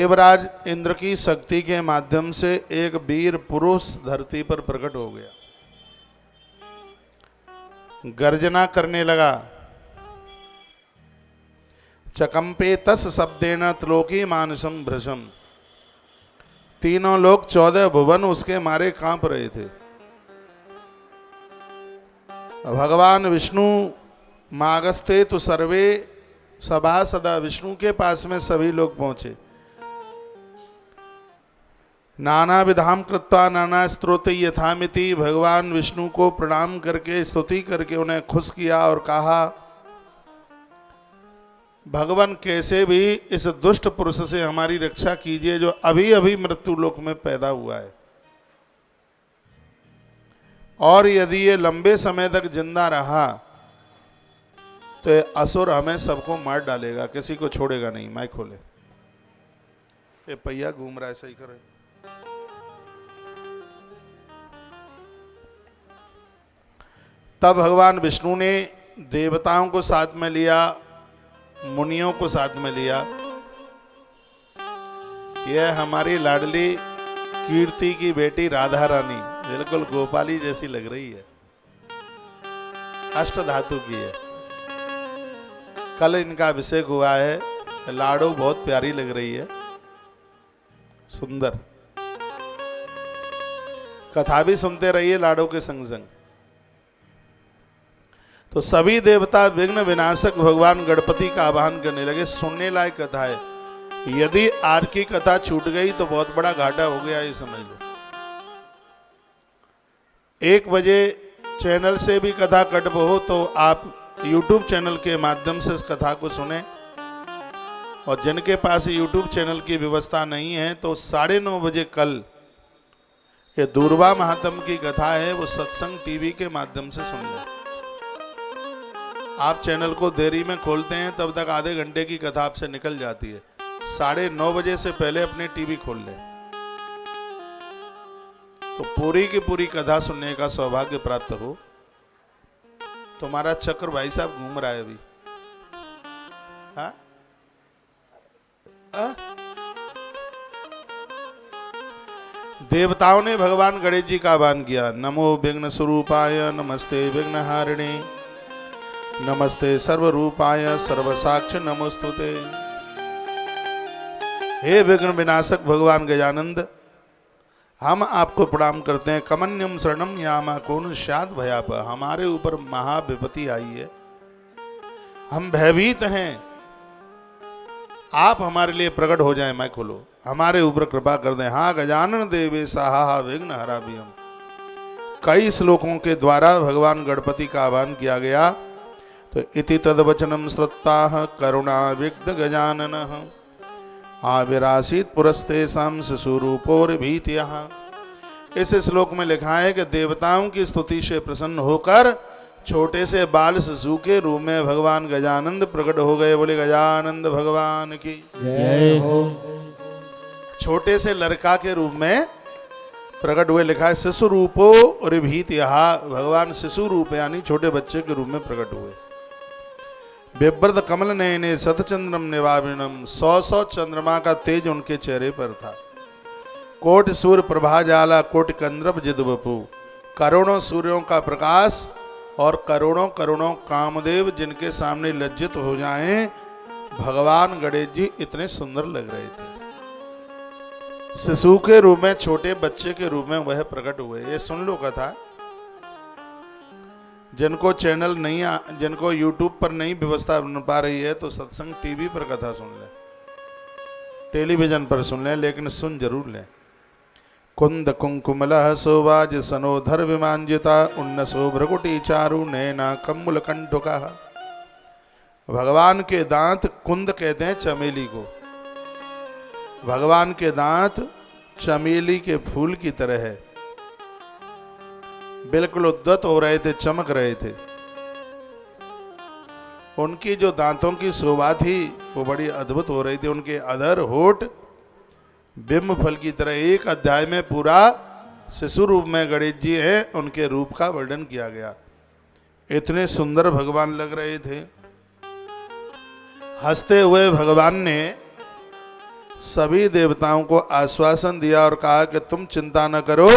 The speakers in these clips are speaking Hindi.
देवराज इंद्र की शक्ति के माध्यम से एक वीर पुरुष धरती पर प्रकट हो गया, गर्जना करने लगा। चकंपे तस शब्देन त्लोकी मानसम भृशम। तीनों लोग 14 भुवन उसके मारे कांप रहे थे। भगवान विष्णु मागस्ते तो सर्वे सभा सदा। विष्णु के पास में सभी लोग पहुंचे। नाना विधाम कृत्वा नाना स्तोत्र यथामिति। भगवान विष्णु को प्रणाम करके स्तुति करके उन्हें खुश किया और कहा, भगवान कैसे भी इस दुष्ट पुरुष से हमारी रक्षा कीजिए जो अभी अभी मृत्यु लोक में पैदा हुआ है, और यदि ये लंबे समय तक जिंदा रहा तो ये असुर हमें सबको मार डालेगा, किसी को छोड़ेगा नहीं। माइक खोले, ये पहिया घूम रहा है, सही करे। तब भगवान विष्णु ने देवताओं को साथ में लिया, मुनियों को साथ में लिया। यह हमारी लाडली कीर्ति की बेटी राधा रानी बिल्कुल गोपाली जैसी लग रही है, अष्ट धातु की है। कल इनका अभिषेक हुआ है, लाडो बहुत प्यारी लग रही है, सुंदर। कथा भी सुनते रहिए लाडो के संग संग। तो सभी देवता विघ्न विनाशक भगवान गणपति का आवाहन करने लगे। सुनने लायक कथा है, यदि आर की कथा छूट गई तो बहुत बड़ा घाटा हो गया, ये समझ लो। 1 बजे चैनल से भी कथा कट हो तो आप YouTube चैनल के माध्यम से इस कथा को सुने, और जिनके पास YouTube चैनल की व्यवस्था नहीं है तो 9:30 बजे कल ये दूरबा महात्म की कथा है, वो सत्संग टीवी के माध्यम से सुन लें। आप चैनल को देरी में खोलते हैं तब तक आधे घंटे की कथा आपसे निकल जाती है। 9:30 बजे से पहले अपने टीवी खोल लें तो पूरी की पूरी कथा सुनने का सौभाग्य प्राप्त हो। तुम्हारा चक्र भाई साहब घूम रहा है अभी। देवताओं ने भगवान गणेश जी का आह्वान किया। नमो विघ्न स्वरूपाय नमस्ते विघ्नहारिणे नमस्ते सर्वरूपाय सर्वसाक्ष नमोस्तुते। हे विघ्न विनाशक भगवान गजानंद, हम आपको प्रणाम करते हैं। कमन्यम शरणम यामा कौन शाद भयाप। हमारे ऊपर महाविपत्ति आई है, हम भयभीत हैं, आप हमारे लिए प्रकट हो जाएं। मैं खोलो, हमारे ऊपर कृपा कर दें। हाँ गजानन देवे साहा विघ्न हराभियम। कई श्लोकों के द्वारा भगवान गणपति का आह्वान किया गया। तो इति तद्वचनम श्रुत्ता करुणा विघ्न गजाननः आविरासीत पुरस्ते साम शिशुरूपोर भीत्याः। इस श्लोक में लिखा है कि देवताओं की स्तुति से प्रसन्न होकर छोटे से बाल शिशु के रूप में भगवान गजानंद प्रकट हो गए। बोले गजानंद भगवान की जय हो। छोटे से लड़का के रूप में प्रकट हुए, लिखा है शिशु रूपो और भीत्याः। भगवान शिशु रूप यानी छोटे बच्चे के रूप में प्रकट हुए। बिभ्रत कमल नयने शतचंद्रम निवाविनम। 100 चंद्रमा का तेज उनके चेहरे पर था। कोटि सूर्य प्रभा जाला कोटि कंद्रव जिद बपू। करोड़ों सूर्यों का प्रकाश और करोड़ों करोड़ों कामदेव जिनके सामने लज्जित हो जाएं, भगवान गणेश जी इतने सुंदर लग रहे थे। शिशु के रूप में, छोटे बच्चे के रूप में वह प्रकट हुए। ये सुन लो कथा। जिनको चैनल नहीं, जिनको YouTube पर नहीं व्यवस्था बन पा रही है तो सत्संग टीवी पर कथा सुन लें, टेलीविजन पर सुन लें, लेकिन सुन जरूर लें। कुंद कुंकुमलः शोभाज सनोधर विमांजिता उन्नसो भ्रकुटी चारु नैना कम्मुल कंटुकः। भगवान के दांत, कुंद कहते हैं चमेली को, भगवान के दांत चमेली के फूल की तरह है, बिल्कुल उद्दत हो रहे थे, चमक रहे थे। उनकी जो दांतों की शोभा थी वो बड़ी अद्भुत हो रही थी। उनके अधर होठ बिंब फल की तरह। एक अध्याय में पूरा शिशु रूप में गणेश जी हैं, उनके रूप का वर्णन किया गया। इतने सुंदर भगवान लग रहे थे। हंसते हुए भगवान ने सभी देवताओं को आश्वासन दिया और कहा कि तुम चिंता न करो,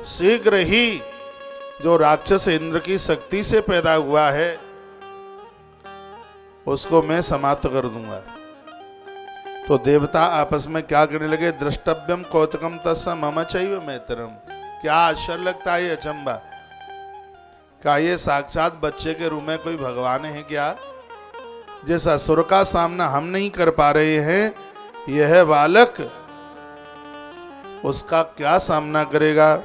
शीघ्र ही जो राक्षस इंद्र की शक्ति से पैदा हुआ है उसको मैं समाप्त कर दूंगा। तो देवता आपस में क्या करने लगे, द्रष्टव्यम कौतुकम तस्य मम चैव मैत्रम। क्या आश्चर्य लगता है, अचंबा, क्या ये साक्षात बच्चे के रूप में कोई भगवान है क्या? जिस असुर का सामना हम नहीं कर पा रहे हैं, यह बालक उसका क्या सामना करेगा?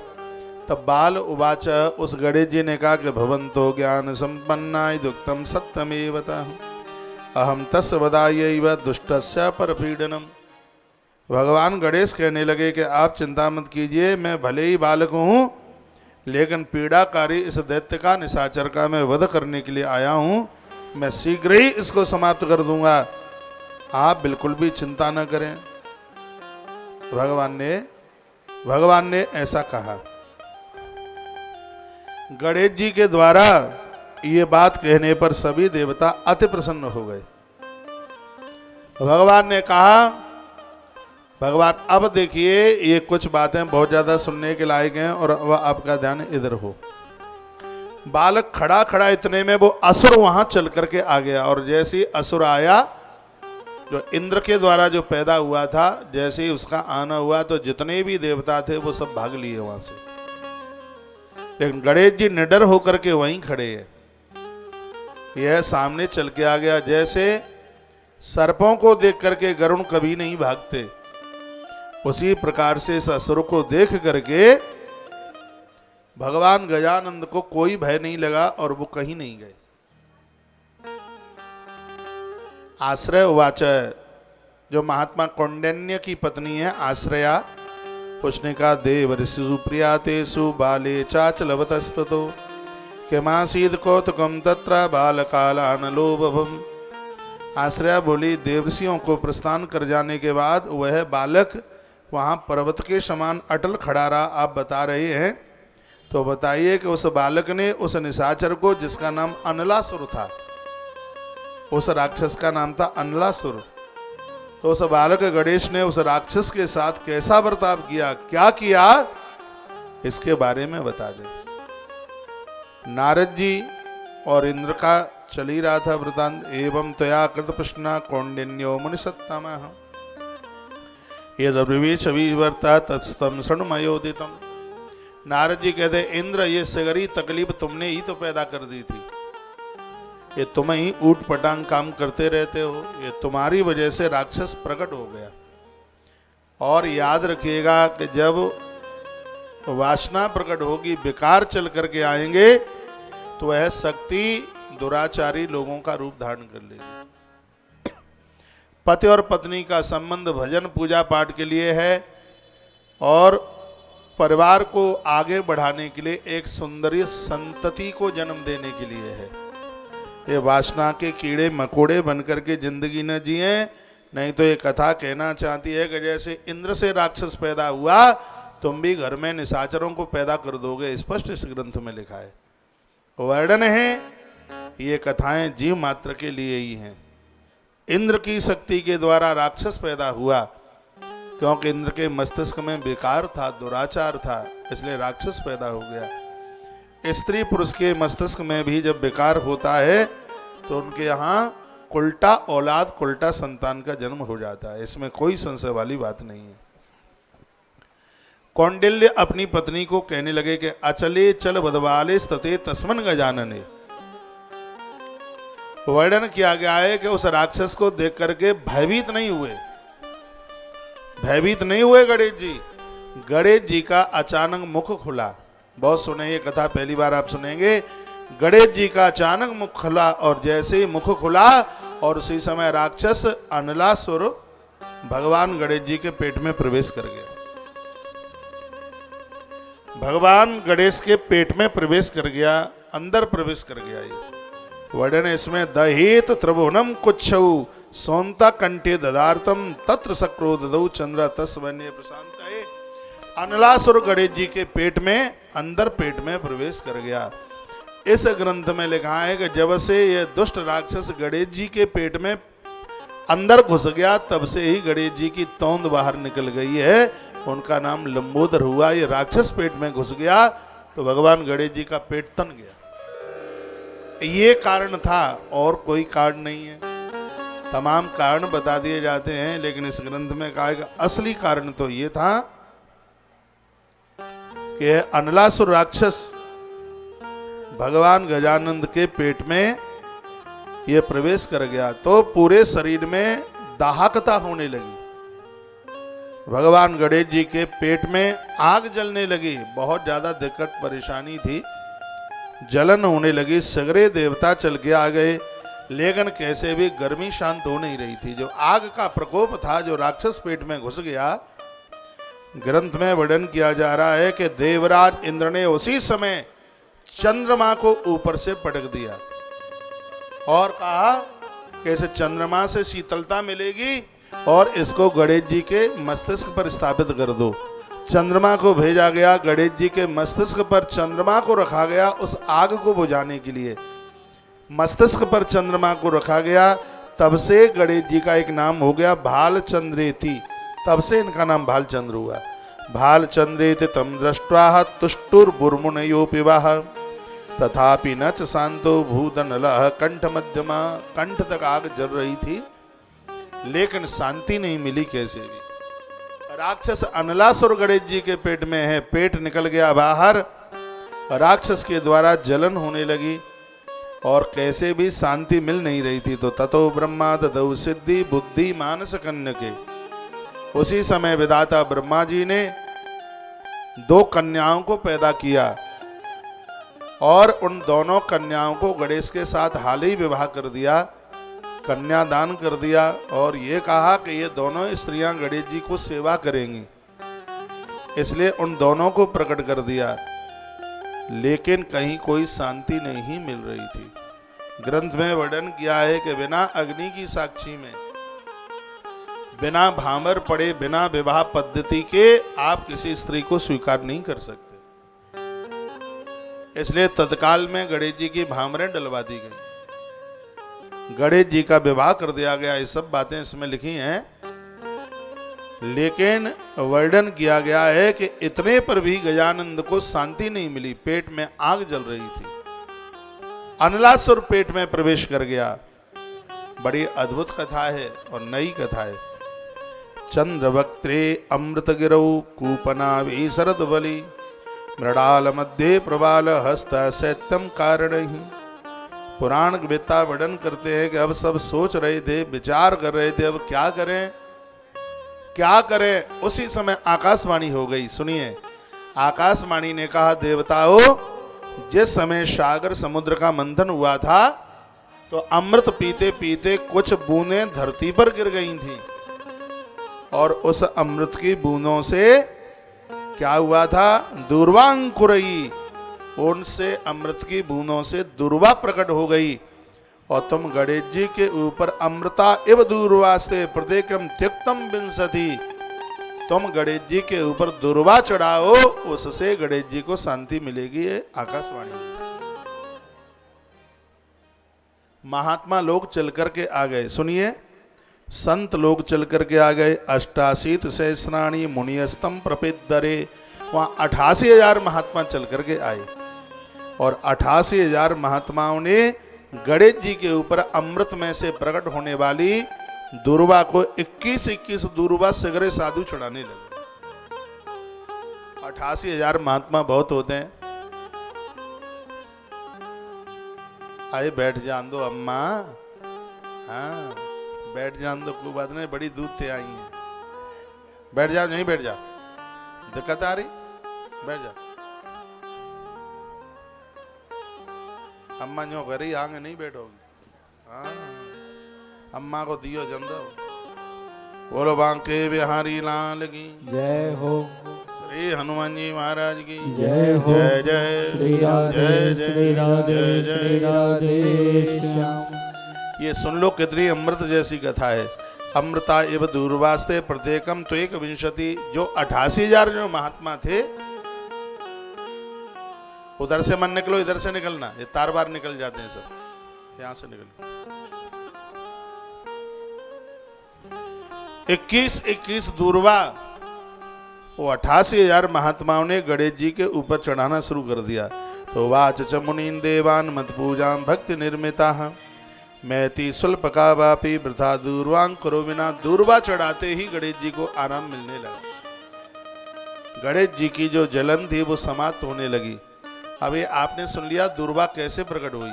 तब बाल उवाच, उस गणेश जी ने कहा कि भवन्तो ज्ञान संपन्ना दुक्तम सत्यमेवतः अहम तस् वदायैव दुष्टस्य परपीडनम। भगवान गणेश कहने लगे कि आप चिंता मत कीजिए, मैं भले ही बालक हूँ, लेकिन पीड़ाकारी इस दैत्य का, निशाचर का मैं वध करने के लिए आया हूँ। मैं शीघ्र ही इसको समाप्त कर दूंगा, आप बिल्कुल भी चिंता न करें। भगवान ने ऐसा कहा। गणेश जी के द्वारा ये बात कहने पर सभी देवता अति प्रसन्न हो गए। भगवान ने कहा, भगवान अब देखिए ये कुछ बातें बहुत ज्यादा सुनने के लायक हैं और अब आपका ध्यान इधर हो। बालक खड़ा खड़ा इतने में वो असुर वहां चल करके आ गया, और जैसे ही असुर आया, जो इंद्र के द्वारा जो पैदा हुआ था, जैसे ही उसका आना हुआ तो जितने भी देवता थे वो सब भाग लिए वहां से। लेकिन गणेश जी निडर होकर के वहीं खड़े हैं। यह सामने चल के आ गया। जैसे सर्पों को देख करके गरुण कभी नहीं भागते, उसी प्रकार से इस असुर को देख करके भगवान गजानंद को कोई भय नहीं लगा और वो कहीं नहीं गए। आश्रय उवाच, जो महात्मा कौंडिन्य की पत्नी है आश्रया, उसने कहा देव ऋषि सुप्रिया तेषु बाले चाचलवतस्ततो किमासीद कौतुकम तत्र बालकालानलोभम। आश्रया बोली, देवऋषियों को प्रस्थान कर जाने के बाद वह बालक वहां पर्वत के समान अटल खड़ा रहा, आप बता रहे हैं, तो बताइए कि उस बालक ने उस निशाचर को, जिसका नाम अनलासुर था, उस राक्षस का नाम था अनलासुर, तो उस बालक गणेश ने उस राक्षस के साथ कैसा बर्ताव किया, क्या किया, इसके बारे में बता दे। नारद जी और इंद्र का चल ही रहा था वृतांत। एवं त्वया कृत प्रश्न कौंडिन्यो मुनिसत्तमः यद्ब्रवीच विवर्ता तत्स्तम शृणुमयोदितम। नारद जी कहते, इंद्र ये सगरी तकलीफ तुमने ही तो पैदा कर दी थी, ये तुम ही ऊट पटांग काम करते रहते हो, ये तुम्हारी वजह से राक्षस प्रकट हो गया। और याद रखिएगा कि जब वासना प्रकट होगी, विकार चल करके आएंगे, तो वह शक्ति दुराचारी लोगों का रूप धारण कर लेगी। पति और पत्नी का संबंध भजन पूजा पाठ के लिए है और परिवार को आगे बढ़ाने के लिए, एक सुंदरी संतति को जन्म देने के लिए है। ये वासना के कीड़े मकोड़े बनकर के जिंदगी न जिए। नहीं तो ये कथा कहना चाहती है कि जैसे इंद्र से राक्षस पैदा हुआ, तुम भी घर में निशाचरों को पैदा कर दोगे। स्पष्ट इस ग्रंथ में लिखा है, वर्णन है। ये कथाएं जीव मात्र के लिए ही हैं। इंद्र की शक्ति के द्वारा राक्षस पैदा हुआ, क्योंकि इंद्र के मस्तिष्क में विकार था, दुराचार था, इसलिए राक्षस पैदा हो गया। स्त्री पुरुष के मस्तिष्क में भी जब विकार होता है तो उनके यहाँ उल्टा औलाद, उल्टा संतान का जन्म हो जाता है। इसमें कोई संशय वाली बात नहीं है। कौंडिल्य अपनी पत्नी को कहने लगे कि अचले चल बदवाले स्तते तस्मन गजानने। वर्णन किया गया है कि उस राक्षस को देख करके भयभीत नहीं हुए, भयभीत नहीं हुए गणेश जी। गणेश जी का अचानक मुख खुला। बहुत सुने ये कथा, पहली बार आप सुनेंगे। गणेश जी का अचानक मुख खुला, और जैसे ही मुख खुला और उसी समय राक्षस अनलासुर भगवान गणेश जी के पेट में प्रवेश कर गया। भगवान गणेश के पेट में प्रवेश कर गया, अंदर प्रवेश कर गया। ये वर्णन इसमें, दहेत त्रिभुवनम कुच्छौ सौंता कंठे ददार्तम तत्र सक्रोदौ चंद्र तस्वन्य प्रशांत। अनलासुर गणेश जी के पेट में, अंदर पेट में प्रवेश कर गया। इस ग्रंथ में लिखा है कि जब से यह दुष्ट राक्षस गणेश जी के पेट में अंदर घुस गया, तब से ही गणेश जी की तोंद बाहर निकल गई है। उनका नाम लंबोदर हुआ। ये राक्षस पेट में घुस गया तो भगवान गणेश जी का पेट तन गया। ये कारण था, और कोई कारण नहीं है। तमाम कारण बता दिए जाते हैं, लेकिन इस ग्रंथ में कहा कि असली कारण तो ये था कि अनलासुर राक्षस भगवान गजानंद के पेट में ये प्रवेश कर गया तो पूरे शरीर में दाहकता होने लगी। भगवान गणेश जी के पेट में आग जलने लगी, बहुत ज्यादा दिक्कत परेशानी थी, जलन होने लगी। सगरे देवता चल के आ गए, लेकिन कैसे भी गर्मी शांत हो नहीं रही थी। जो आग का प्रकोप था, जो राक्षस पेट में घुस गया, ग्रंथ में वर्णन किया जा रहा है कि देवराज इंद्र ने उसी समय चंद्रमा को ऊपर से पटक दिया और कहा कि इसे चंद्रमा से शीतलता मिलेगी और इसको गणेश जी के मस्तिष्क पर स्थापित कर दो। चंद्रमा को भेजा गया, गणेश जी के मस्तिष्क पर चंद्रमा को रखा गया उस आग को बुझाने के लिए। मस्तिष्क पर चंद्रमा को रखा गया, तब से गणेश जी का एक नाम हो गया भालचंद्रेति। तब से इनका नाम भालचंद्र हुआ। भालचंद्रेति तम दृष्ट्वा तुष्टुर्बुर्मुनयोपिवाह तथापि न च शांतो भूतनलः कंठ मध्यमा। कंठ तक आग जल रही थी, लेकिन शांति नहीं मिली कैसे भी। राक्षस अनलासुर गणेश जी के पेट में है, पेट निकल गया बाहर, राक्षस के द्वारा जलन होने लगी और कैसे भी शांति मिल नहीं रही थी। तो ततो ब्रह्मा ददौ सिद्धि बुद्धि मानस कन्यके। उसी समय विधाता ब्रह्मा जी ने 2 कन्याओं को पैदा किया और उन दोनों कन्याओं को गणेश के साथ हाल ही विवाह कर दिया, कन्यादान कर दिया और ये कहा कि ये दोनों स्त्रियां गणेश जी को सेवा करेंगी, इसलिए उन दोनों को प्रकट कर दिया। लेकिन कहीं कोई शांति नहीं मिल रही थी। ग्रंथ में वर्णन किया है कि बिना अग्नि की साक्षी में, बिना भामर पड़े, बिना विवाह पद्धति के आप किसी स्त्री को स्वीकार नहीं कर सकते। इसलिए तत्काल में गणेश जी की भामरें डलवा दी गई, गणेश जी का विवाह कर दिया गया। ये सब बातें इसमें लिखी हैं, लेकिन वर्णन किया गया है कि इतने पर भी गजानंद को शांति नहीं मिली, पेट में आग जल रही थी। अनलासुर पेट में प्रवेश कर गया। बड़ी अद्भुत कथा है और नई कथा है। चंद्रवक्त्रे अमृत गिरौ कूपनाभि शरद बलि मृडाल मध्य प्रबाल हस्त सैत्यम कारण ही। पुराण वेता वर्णन करते हैं कि अब सब सोच रहे थे, विचार कर रहे थे, अब क्या करें क्या करें। उसी समय आकाशवाणी हो गई। सुनिए, आकाशवाणी ने कहा, देवताओं, जिस समय सागर समुद्र का मंथन हुआ था तो अमृत पीते पीते कुछ बूंदें धरती पर गिर गई थी और उस अमृत की बूंदों से क्या हुआ था, दूर्वांकुरई, उनसे अमृत की बूंदों से दुर्वा प्रकट हो गई और तुम गणेश जी के ऊपर अमृता इव दूर्वास्ते प्रत्येकम त्यक्तम विंसति, तुम गणेश जी के ऊपर दुर्वा चढ़ाओ, उससे गणेश जी को शांति मिलेगी। आकाशवाणी। महात्मा लोग चल करके आ गए। सुनिए, संत लोग चल करके आ गए। 88 सहस्राणी मुनियस्तम प्रपेदरे। वहां 88,000 महात्मा चल करके आए और 88,000 महात्माओं ने गणेश जी के ऊपर अमृत में से प्रकट होने वाली दुर्वा को 21-21 दुर्वा सगरे साधु चढ़ाने लगे। 88,000 महात्मा बहुत होते हैं। आए बैठ जान दो अम्मा, हाँ बैठ जान दो, कोई बात नहीं, बड़ी दूध से आई है, बैठ जाओ, नहीं बैठ जाओ, दिक्कत आ रही, बैठ जाओ। अम्मा जो करी आगे नहीं बैठोगी, हाँ अम्मा को दियो जन दो। बोलो बांके बिहारी लाल की जय हो, श्री हनुमान जी महाराज की जय हो, जय जय श्री राधे श्री राधे श्री राधे श्याम। ये सुन लो कितनी अमृत जैसी कथा है। अमृता एव दूर्वास्ते प्रत्येकम तो 1 जो 88,000 जो महात्मा थे, उधर से मन निकलो, इधर से निकलना, ये तार बार निकल जाते हैं सब, यहां से निकलो। 21 दूर्वा वो 88,000 महात्माओं ने गणेश जी के ऊपर चढ़ाना शुरू कर दिया। तो वाच च मुनीन देवान मत पूजा भक्ति निर्मिता मैती स्वल्पका वापी वृथा दूर्वांग करो बिना। दूर्वा चढ़ाते ही गणेश जी को आराम मिलने लगा। गणेश जी की जो जलन थी वो समाप्त होने लगी। अब ये आपने सुन लिया दूर्वा कैसे प्रकट हुई।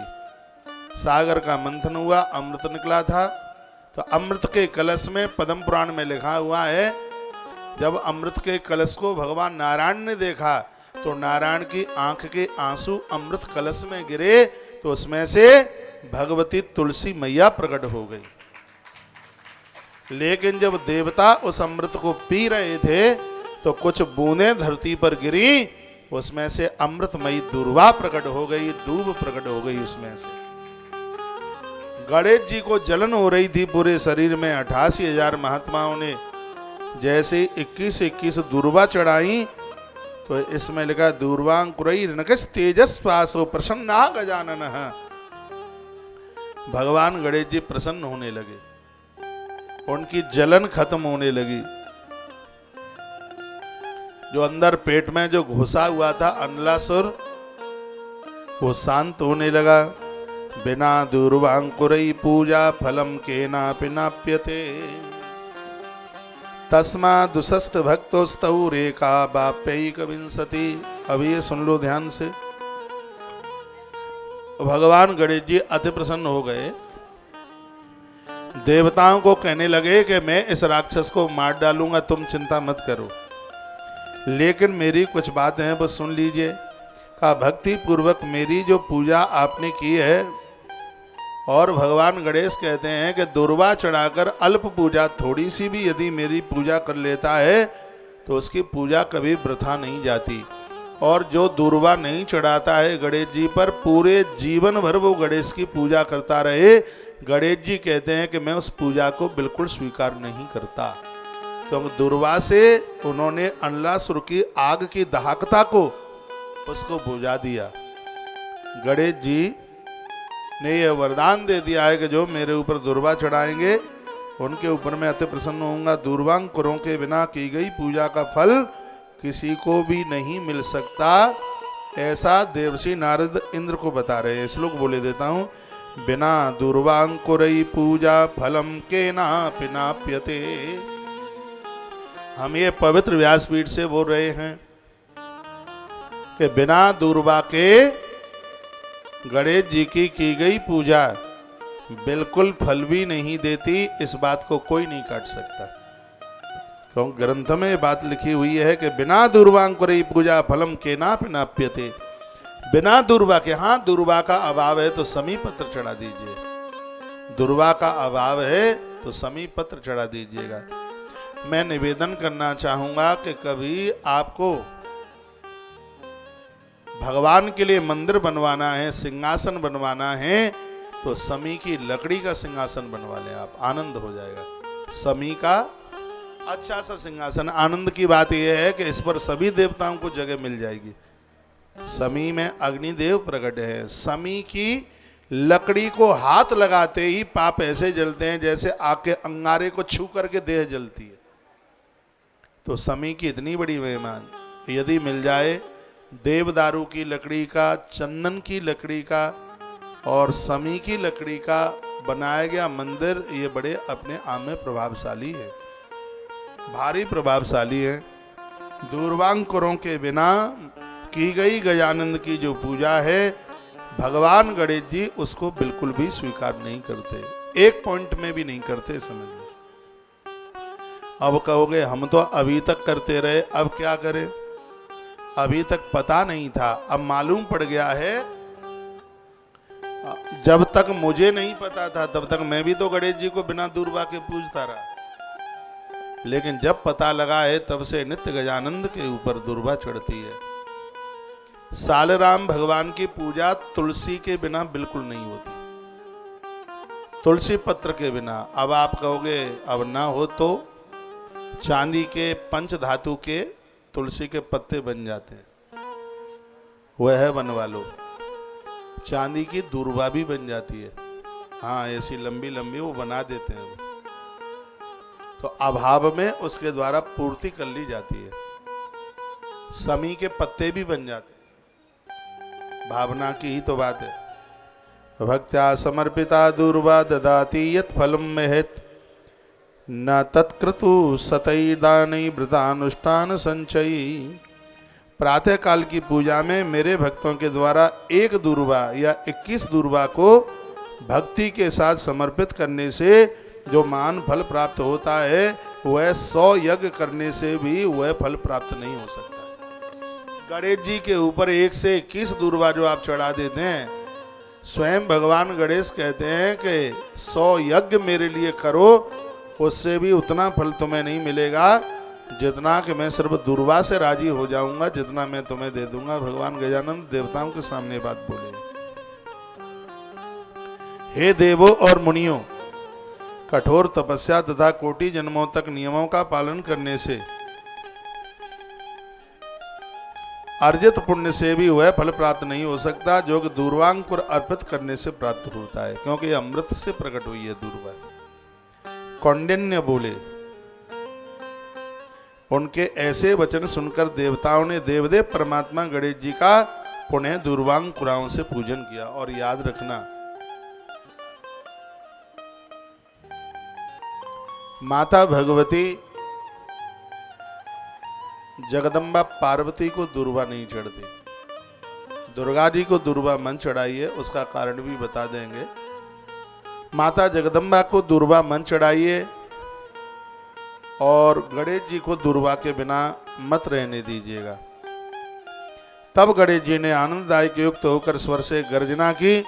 सागर का मंथन हुआ, अमृत निकला था। तो अमृत के कलश में पद्म पुराण में लिखा हुआ है, जब अमृत के कलश को भगवान नारायण ने देखा तो नारायण की आंख के आंसू अमृत कलश में गिरे, तो उसमें से भगवती तुलसी मैया प्रकट हो गई। लेकिन जब देवता उस अमृत को पी रहे थे तो कुछ बूंदें धरती पर गिरी, उसमें से अमृतमयी दूर्वा प्रकट हो गई, दूब प्रकट हो गई उसमें से। गणेश जी को जलन हो रही थी पूरे शरीर में। 88,000 महात्माओं ने जैसे 21 दूर्वा चढ़ाई, तो इसमें लिखा दूर्वांकुरई ऋणकस तेजस्वासो प्रसन्ना गजानन। भगवान गणेश जी प्रसन्न होने लगे, उनकी जलन खत्म होने लगी। जो अंदर पेट में जो घुसा हुआ था अनलासुर, वो शांत होने लगा। बिना दूर्वांकुरई पूजा फलम केना पिनाप्यते तस्मा दुसस्त भक्तोस्तौ रेखा बाप्यैक विंसति। अभी ये सुन लो ध्यान से। भगवान गणेश जी अति प्रसन्न हो गए। देवताओं को कहने लगे कि मैं इस राक्षस को मार डालूंगा, तुम चिंता मत करो, लेकिन मेरी कुछ बातें हैं बस सुन लीजिए। कहा भक्ति पूर्वक मेरी जो पूजा आपने की है, और भगवान गणेश कहते हैं कि दूर्वा चढ़ाकर अल्प पूजा थोड़ी सी भी यदि मेरी पूजा कर लेता है तो उसकी पूजा कभी वृथा नहीं जाती। और जो दूर्वा नहीं चढ़ाता है गणेश जी पर, पूरे जीवन भर वो गणेश की पूजा करता रहे, गणेश जी कहते हैं कि मैं उस पूजा को बिल्कुल स्वीकार नहीं करता। क्योंकि दूर्वा से उन्होंने अनलासुर की आग की दहकता को उसको बुझा दिया। गणेश जी ने यह वरदान दे दिया है कि जो मेरे ऊपर दूर्वा चढ़ाएंगे उनके ऊपर मैं अति प्रसन्न होऊंगा। दूर्वांकुरों के बिना की गई पूजा का फल किसी को भी नहीं मिल सकता, ऐसा देवर्षि नारद इंद्र को बता रहे हैं। श्लोक बोले देता हूं। बिना दूर्वांकुरई पूजा फलम केना पिनाप्यते। हम ये पवित्र व्यासपीठ से बोल रहे हैं कि बिना दूर्वा के गणेश जी की गई पूजा बिल्कुल फल भी नहीं देती। इस बात को कोई नहीं काट सकता, क्योंकि ग्रंथ में ये बात लिखी हुई है कि बिना दूर्वांकुरई पूजा फलम केना पिनाप्यते। बिना दूर्वा के, हाँ दूर्वा का अभाव है तो समी पत्र चढ़ा दीजिए, दूर्वा का अभाव है तो समी पत्र चढ़ा दीजिएगा। मैं निवेदन करना चाहूंगा कि कभी आपको भगवान के लिए मंदिर बनवाना है, सिंहासन बनवाना है, तो समी की लकड़ी का सिंहासन बनवा लें आप, आनंद हो जाएगा। समी का अच्छा सा सिंहासन। आनंद की बात यह है कि इस पर सभी देवताओं को जगह मिल जाएगी। समी में अग्निदेव प्रकट है। समी की लकड़ी को हाथ लगाते ही पाप ऐसे जलते हैं जैसे आग के अंगारे को छू करके देह जलती है। तो समी की इतनी बड़ी मेहमान यदि मिल जाए, देवदारू की लकड़ी का, चंदन की लकड़ी का और समी की लकड़ी का बनाया गया मंदिर, ये बड़े अपने आप में प्रभावशाली है, भारी प्रभावशाली है। दूर्वांकुरों के बिना की गई गजानंद की जो पूजा है, भगवान गणेश जी उसको बिल्कुल भी स्वीकार नहीं करते, एक पॉइंट में भी नहीं करते। समझ लो। अब कहोगे हम तो अभी तक करते रहे, अब क्या करें? अभी तक पता नहीं था, अब मालूम पड़ गया है। जब तक मुझे नहीं पता था तब तक मैं भी तो गणेश जी को बिना दूर्वा के पूजता रहा, लेकिन जब पता लगा है तब से नित्य गजानंद के ऊपर दूर्वा चढ़ती है। सालराम भगवान की पूजा तुलसी के बिना बिल्कुल नहीं होती, तुलसी पत्र के बिना। अब आप कहोगे अब ना हो तो चांदी के पंच धातु के तुलसी के पत्ते बन जाते हैं, वह बनवा लो। चांदी की दूर्वा भी बन जाती है, हाँ ऐसी लंबी लंबी वो बना देते हैं। तो अभाव में उसके द्वारा पूर्ति कर ली जाती है। समी के पत्ते भी बन जाते हैं, भावना की ही तो बात है। भक्त्या समर्पिता दूर्वा ददाति यत् फलम महत न तत्क्रतु सतई दानी व्रतानुष्ठान संचयी। प्रातः काल की पूजा में मेरे भक्तों के द्वारा एक दूर्वा या 21 दूर्वा को भक्ति के साथ समर्पित करने से जो मान फल प्राप्त होता है वह 100 यज्ञ करने से भी वह फल प्राप्त नहीं हो सकता। गणेश जी के ऊपर 1 से 21 दूर्वा जो आप चढ़ा देते हैं, स्वयं भगवान गणेश कहते हैं कि 100 यज्ञ मेरे लिए करो, उससे भी उतना फल तुम्हें नहीं मिलेगा जितना कि मैं सिर्फ दूर्वा से राजी हो जाऊंगा, जितना मैं तुम्हें दे दूंगा। भगवान गजानन देवताओं के सामने बात बोले, हे देवों और मुनियों, कठोर तपस्या तथा कोटि जन्मों तक नियमों का पालन करने से अर्जित पुण्य से भी वह फल प्राप्त नहीं हो सकता जो कि दूर्वांकुर अर्पित करने से प्राप्त होता है, क्योंकि अमृत से प्रकट हुई है दूर्वा। कौंडिन्य बोले, उनके ऐसे वचन सुनकर देवताओं ने देवदेव परमात्मा गणेश जी का पुनः दूर्वांकुराओं से पूजन किया। और याद रखना, माता भगवती जगदम्बा पार्वती को दूर्वा नहीं चढ़ती, दुर्गा जी को दूर्वा मन चढ़ाइए, उसका कारण भी बता देंगे। माता जगदम्बा को दूर्वा मन चढ़ाइए और गणेश जी को दूर्वा के बिना मत रहने दीजिएगा। तब गणेश जी ने आनंददायक युक्त होकर स्वर से गर्जना की,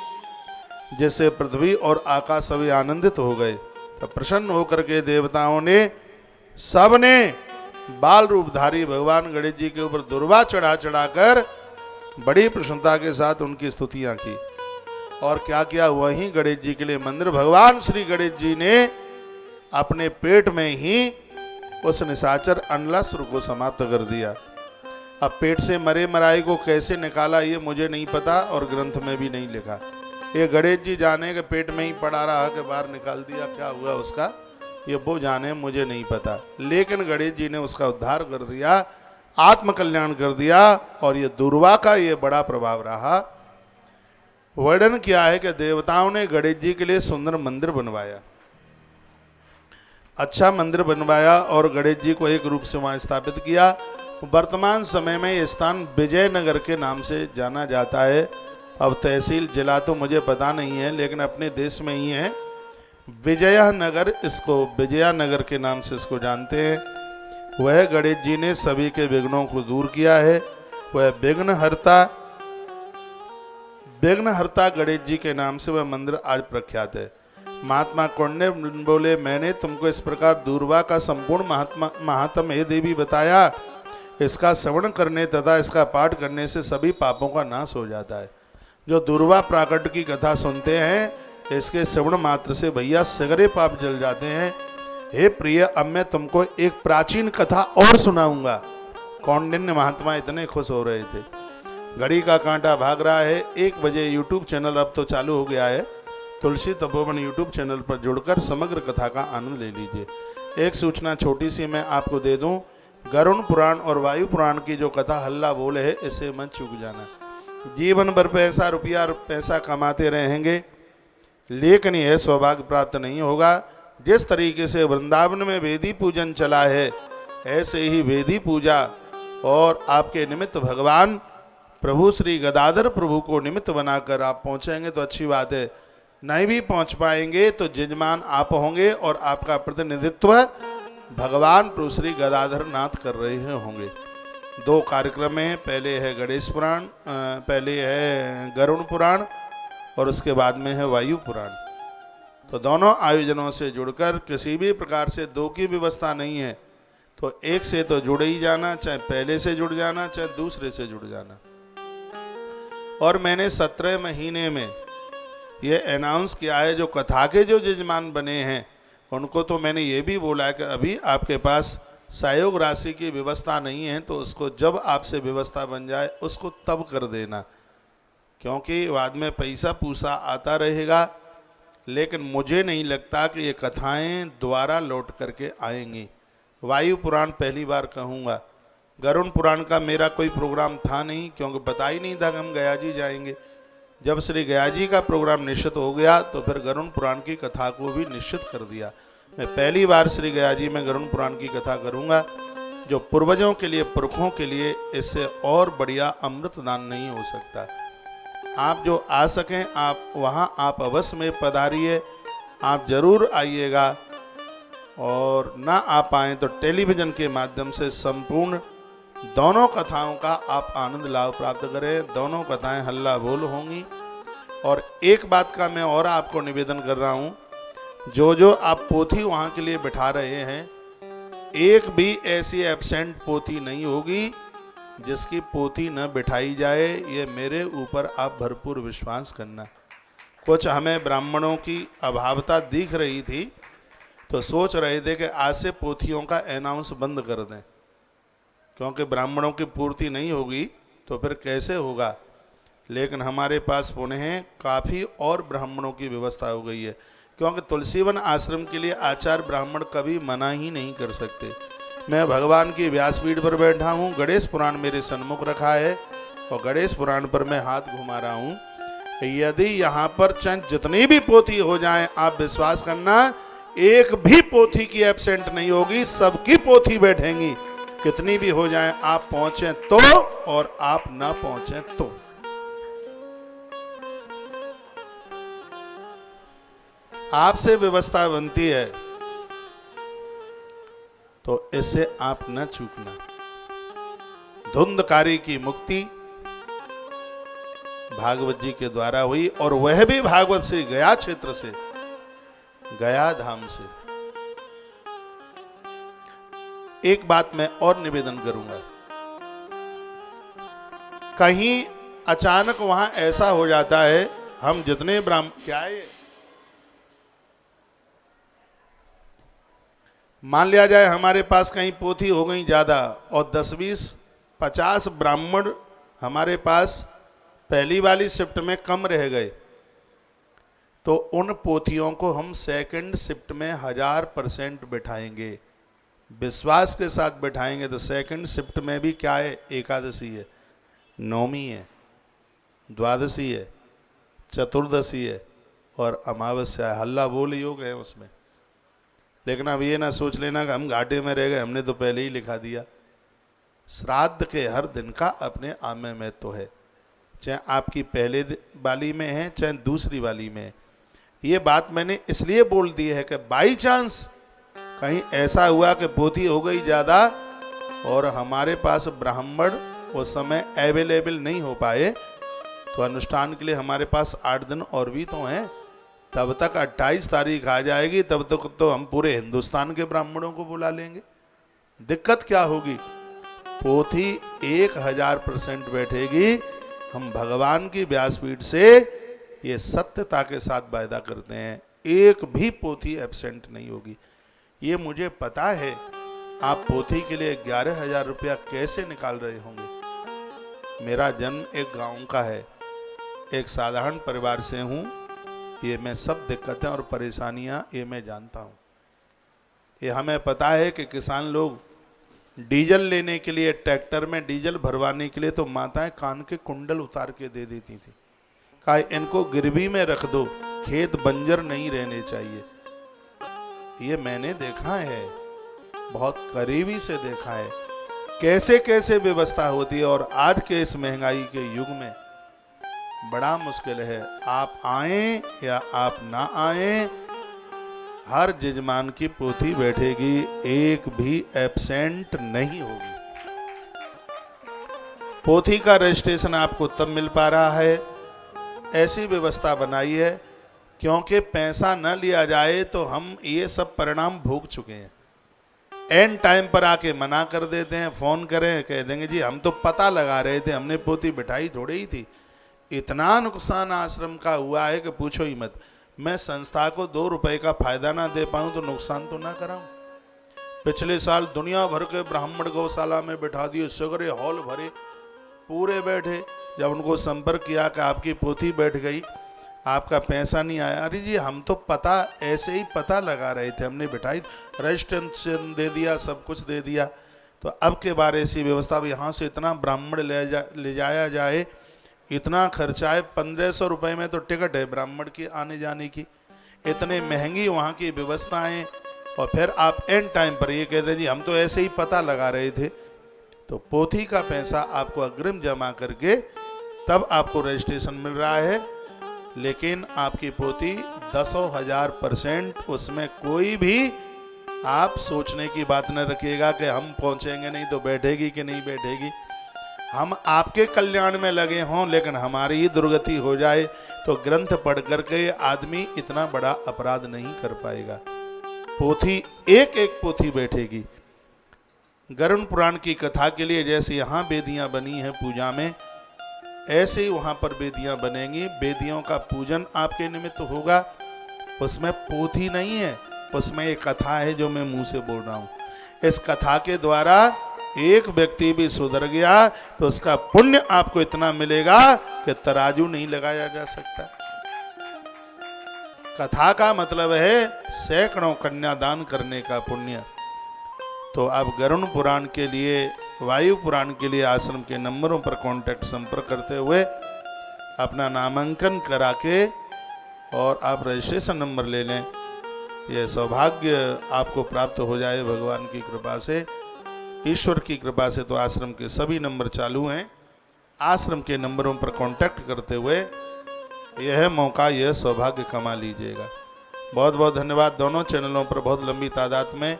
जिससे पृथ्वी और आकाश सभी आनंदित हो गए। तब प्रसन्न होकर के देवताओं ने सबने बाल रूपधारी भगवान गणेश जी के ऊपर दूर्वा चढ़ा चढ़ाकर बड़ी प्रसन्नता के साथ उनकी स्तुतियां की। और क्या किया, वहीं गणेश जी के लिए मंदिर, भगवान श्री गणेश जी ने अपने पेट में ही उस निशाचर अनलासुर को समाप्त कर दिया। अब पेट से मरे मराए को कैसे निकाला ये मुझे नहीं पता और ग्रंथ में भी नहीं लिखा। ये गणेश जी जाने के पेट में ही पड़ा रहा कि बाहर निकाल दिया, क्या हुआ उसका ये वो जाने, मुझे नहीं पता। लेकिन गणेश जी ने उसका उद्धार कर दिया, आत्मकल्याण कर दिया। और ये दूर्वा का ये बड़ा प्रभाव रहा। वर्णन किया है कि देवताओं ने गणेश जी के लिए सुंदर मंदिर बनवाया, अच्छा मंदिर बनवाया और गणेश जी को एक रूप से वहां स्थापित किया। वर्तमान समय में ये स्थान विजयनगर के नाम से जाना जाता है। अब तहसील जिला तो मुझे पता नहीं है, लेकिन अपने देश में ही है विजयनगर, इसको विजयनगर के नाम से इसको जानते हैं। वह गणेश जी ने सभी के विघ्नों को दूर किया है। वह विघ्नहर्ता गणेश जी के नाम से वह मंदिर आज प्रख्यात है। महात्मा कौंडिन्य बोले, मैंने तुमको इस प्रकार दूर्वा का संपूर्ण महात्म हे देवी बताया। इसका श्रवण करने तथा इसका पाठ करने से सभी पापों का नाश हो जाता है। जो दूर्वा प्राकट की कथा सुनते हैं, इसके श्रवण मात्र से भैया सगरे पाप जल जाते हैं। हे प्रिय, अब मैं तुमको एक प्राचीन कथा और सुनाऊंगा। कौंडिन्य महात्मा इतने खुश हो रहे थे। घड़ी का कांटा भाग रहा है, 1 बजे यूट्यूब चैनल अब तो चालू हो गया है। तुलसी तपोवन यूट्यूब चैनल पर जुड़कर समग्र कथा का आनंद ले लीजिए। एक सूचना छोटी सी मैं आपको दे दूं, गरुण पुराण और वायु पुराण की जो कथा हल्ला बोल है, इससे मत चूक जाना। जीवन भर पैसा रुपया पैसा कमाते रहेंगे, लेकिन यह सौभाग्य प्राप्त नहीं होगा। जिस तरीके से वृंदावन में वेदी पूजन चला है, ऐसे ही वेदी पूजा और आपके निमित्त भगवान प्रभु श्री गदाधर प्रभु को निमित्त बनाकर आप पहुंचेंगे तो अच्छी बात है। नहीं भी पहुंच पाएंगे तो जजमान आप होंगे और आपका प्रतिनिधित्व भगवान प्रभु श्री गदाधर नाथ कर रहे होंगे। 2 कार्यक्रम हैं, पहले है गणेश पुराण, पहले है गरुण पुराण और उसके बाद में है वायु पुराण। तो दोनों आयोजनों से जुड़कर किसी भी प्रकार से 2 की व्यवस्था नहीं है तो एक से तो जुड़ ही जाना, चाहे पहले से जुड़ जाना चाहे दूसरे से जुड़ जाना। और मैंने 17 महीने में ये अनाउंस किया है, जो कथा के जो जजमान बने हैं उनको तो मैंने ये भी बोला है कि अभी आपके पास सहयोग राशि की व्यवस्था नहीं है तो उसको जब आपसे व्यवस्था बन जाए उसको तब कर देना, क्योंकि बाद में पैसा पूसा आता रहेगा। लेकिन मुझे नहीं लगता कि ये कथाएं दोबारा लौट करके आएंगी। वायु पुराण पहली बार कहूँगा। गरुड़ पुराण का मेरा कोई प्रोग्राम था नहीं, क्योंकि पता ही नहीं था कि हम गया जी जाएंगे। जब श्री गया जी का प्रोग्राम निश्चित हो गया तो फिर गरुड़ पुराण की कथा को भी निश्चित कर दिया। मैं पहली बार श्री गया जी में गरुड़ पुराण की कथा करूँगा, जो पूर्वजों के लिए, पुरखों के लिए इससे और बढ़िया अमृत दान नहीं हो सकता। आप जो आ सकें आप वहाँ आप अवश्य में पधारिए, आप जरूर आइएगा, और ना आ पाएँ तो टेलीविज़न के माध्यम से संपूर्ण दोनों कथाओं का आप आनंद लाभ प्राप्त करें। दोनों कथाएं हल्ला बोल होंगी। और एक बात का मैं और आपको निवेदन कर रहा हूँ, जो आप पोथी वहाँ के लिए बिठा रहे हैं, एक भी ऐसी एब्सेंट पोथी नहीं होगी जिसकी पोथी न बिठाई जाए, ये मेरे ऊपर आप भरपूर विश्वास करना। कुछ हमें ब्राह्मणों की अभावता दिख रही थी तो सोच रहे थे कि आज से पोथियों का अनाउंस बंद कर दें, क्योंकि ब्राह्मणों की पूर्ति नहीं होगी तो फिर कैसे होगा। लेकिन हमारे पास पुनः काफ़ी और ब्राह्मणों की व्यवस्था हो गई है, क्योंकि तुलसीवन आश्रम के लिए आचार्य ब्राह्मण कभी मना ही नहीं कर सकते। मैं भगवान की व्यासपीठ पर बैठा हूँ, गणेश पुराण मेरे सन्मुख रखा है और गणेश पुराण पर मैं हाथ घुमा रहा हूँ। यदि यहाँ पर चंद जितनी भी पोथी हो जाएं, आप विश्वास करना एक भी पोथी की एब्सेंट नहीं होगी, सबकी पोथी बैठेंगी। कितनी भी हो जाएं, आप पहुंचे तो और आप ना पहुंचे तो। आपसे व्यवस्था बनती है तो इससे आप न चूकना। धुंधकारी की मुक्ति भागवत जी के द्वारा हुई, और वह भी भागवत से गया क्षेत्र से, गया धाम से। एक बात मैं और निवेदन करूंगा, कहीं अचानक वहां ऐसा हो जाता है, हम जितने ब्राह्मण, क्या है ये, मान लिया जाए हमारे पास कहीं पोथी हो गई ज़्यादा और 10, 20, 50 ब्राह्मण हमारे पास पहली वाली शिफ्ट में कम रह गए, तो उन पोथियों को हम सेकंड शिफ्ट में 1000% बिठाएंगे, विश्वास के साथ बिठाएंगे। तो सेकंड शिफ्ट में भी क्या है, एकादशी है, नवमी है, द्वादशी है, चतुर्दशी है और अमावस्या है। हल्ला बोल योग है उसमें। लेकिन अब ये ना सोच लेना कि हम घाटे में रह गए, हमने तो पहले ही लिखा दिया। श्राद्ध के हर दिन का अपने आप में महत्व है, चाहे आपकी पहले वाली में है चाहे दूसरी वाली में है। ये बात मैंने इसलिए बोल दी है कि बाई चांस कहीं ऐसा हुआ कि पोथी हो गई ज़्यादा और हमारे पास ब्राह्मण उस समय अवेलेबल नहीं हो पाए, तो अनुष्ठान के लिए हमारे पास 8 दिन और भी तो हैं। तब तक 28 तारीख आ जाएगी, तब तक तो हम पूरे हिंदुस्तान के ब्राह्मणों को बुला लेंगे। दिक्कत क्या होगी, पोथी 1000% बैठेगी। हम भगवान की व्यासपीठ से ये सत्यता के साथ वायदा करते हैं, एक भी पोथी एब्सेंट नहीं होगी। ये मुझे पता है आप पोथी के लिए 11,000 रुपया कैसे निकाल रहे होंगे। मेरा जन्म एक गांव का है, एक साधारण परिवार से हूँ। ये मैं सब दिक्कतें और परेशानियाँ ये मैं जानता हूँ। ये हमें पता है कि किसान लोग डीजल लेने के लिए, ट्रैक्टर में डीजल भरवाने के लिए तो माताएं कान के कुंडल उतार के दे देती थी, कहा इनको गिरवी में रख दो, खेत बंजर नहीं रहने चाहिए। ये मैंने देखा है, बहुत करीबी से देखा है कैसे कैसे व्यवस्था होती है। और आज के इस महंगाई के युग में बड़ा मुश्किल है, आप आए या आप ना आए, हर जजमान की पोथी बैठेगी, एक भी एब्सेंट नहीं होगी। पोथी का रजिस्ट्रेशन आपको तब मिल पा रहा है, ऐसी व्यवस्था बनाई है क्योंकि पैसा न लिया जाए तो हम ये सब परिणाम भोग चुके हैं। एंड टाइम पर आके मना कर देते हैं, फोन करें कह देंगे जी हम तो पता लगा रहे थे, हमने पोथी बिठाई थोड़ी ही थी। इतना नुकसान आश्रम का हुआ है कि पूछो ही मत। मैं संस्था को 2 रुपए का फायदा ना दे पाऊँ तो नुकसान तो ना कराऊं। पिछले साल दुनिया भर के ब्राह्मण गौशाला में बिठा दिए, सगरे हॉल भरे, पूरे बैठे। जब उनको संपर्क किया कि आपकी पोथी बैठ गई, आपका पैसा नहीं आया। अरे जी हम तो पता ऐसे ही पता लगा रहे थे, हमने बिठाई रजिस्ट्रेशन दे दिया, सब कुछ दे दिया, तो अब के बार ऐसी व्यवस्था, अब यहाँ से इतना ब्राह्मण ले जाया जाए, इतना खर्चा है, 1500 रुपये में तो टिकट है ब्राह्मण की आने जाने की, इतने महंगी वहाँ की व्यवस्थाएं, और फिर आप एंड टाइम पर ये कहते जी हम तो ऐसे ही पता लगा रहे थे। तो पोथी का पैसा आपको अग्रिम जमा करके तब आपको रजिस्ट्रेशन मिल रहा है, लेकिन आपकी पोथी 10,000%, उसमें कोई भी आप सोचने की बात न रखिएगा कि हम पहुंचेंगे नहीं तो बैठेगी कि नहीं बैठेगी। हम आपके कल्याण में लगे हों लेकिन हमारी ही दुर्गति हो जाए तो ग्रंथ पढ़ करके आदमी इतना बड़ा अपराध नहीं कर पाएगा। पोथी एक एक पोथी बैठेगी। गरुड़ पुराण की कथा के लिए जैसे यहाँ वेदियाँ बनी हैं पूजा में, ऐसे ही वहाँ पर वेदियाँ बनेंगी। वेदियों का पूजन आपके निमित्त होगा, उसमें पोथी नहीं है, उसमें एक कथा है जो मैं मुंह से बोल रहा हूँ। इस कथा के द्वारा एक व्यक्ति भी सुधर गया तो उसका पुण्य आपको इतना मिलेगा कि तराजू नहीं लगाया जा सकता। कथा का मतलब है सैकड़ों कन्यादान करने का पुण्य। तो अब गरुड़ पुराण के लिए, वायु पुराण के लिए आश्रम के नंबरों पर कांटेक्ट संपर्क करते हुए अपना नामांकन करा के और आप रजिस्ट्रेशन नंबर ले लें। यह सौभाग्य आपको प्राप्त हो जाए भगवान की कृपा से, ईश्वर की कृपा से। तो आश्रम के सभी नंबर चालू हैं, आश्रम के नंबरों पर कांटेक्ट करते हुए यह मौका, यह सौभाग्य कमा लीजिएगा। बहुत बहुत धन्यवाद। दोनों चैनलों पर बहुत लंबी तादाद में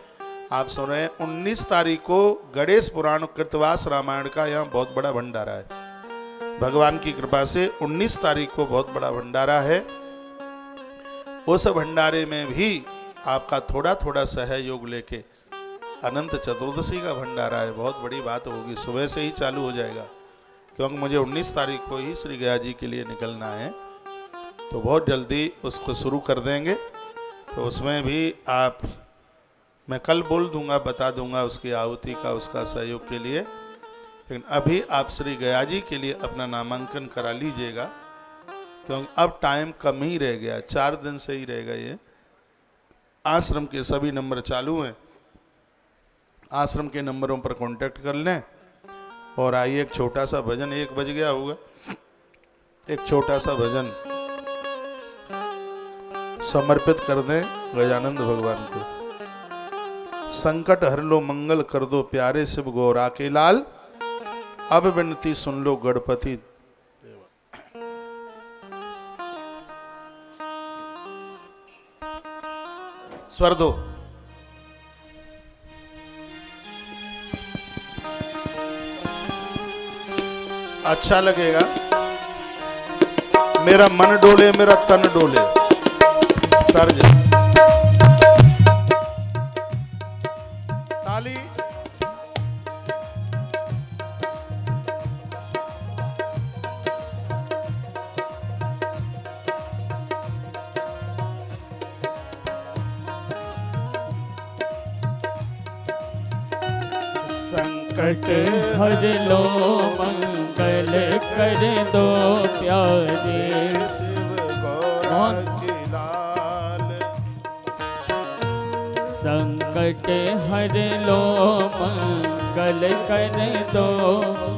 आप सुन रहे हैं। 19 तारीख को गणेश पुराण कृतवास रामायण का यहाँ बहुत बड़ा भंडारा है। भगवान की कृपा से 19 तारीख को बहुत बड़ा भंडारा है। उस भंडारे में भी आपका थोड़ा थोड़ा सहयोग लेके, अनंत चतुर्दशी का भंडारा है, बहुत बड़ी बात होगी, सुबह से ही चालू हो जाएगा क्योंकि मुझे 19 तारीख को ही श्री गया जी के लिए निकलना है, तो बहुत जल्दी उसको शुरू कर देंगे। तो उसमें भी आप, मैं कल बोल दूंगा, बता दूंगा उसकी आहुति का, उसका सहयोग के लिए, लेकिन अभी आप श्री गया जी के लिए अपना नामांकन करा लीजिएगा क्योंकि अब टाइम कम ही रह गया, 4 दिन से ही रह गए। आश्रम के सभी नंबर चालू हैं, आश्रम के नंबरों पर कांटेक्ट कर लें। और आइए एक छोटा सा भजन, 1 बज गया होगा, एक छोटा सा भजन समर्पित कर दें गजानंद भगवान को। संकट हर लो मंगल कर दो प्यारे शिव गौरा के लाल, अब विनती सुन लो गणपति। स्वर दो। अच्छा लगेगा, मेरा मन डोले, मेरा तन डोले। तर्ज ताली। संकट हर लो मंगल कर दो प्यारे शिव गौरा के लाल। संकट हर लो मंगल कर दो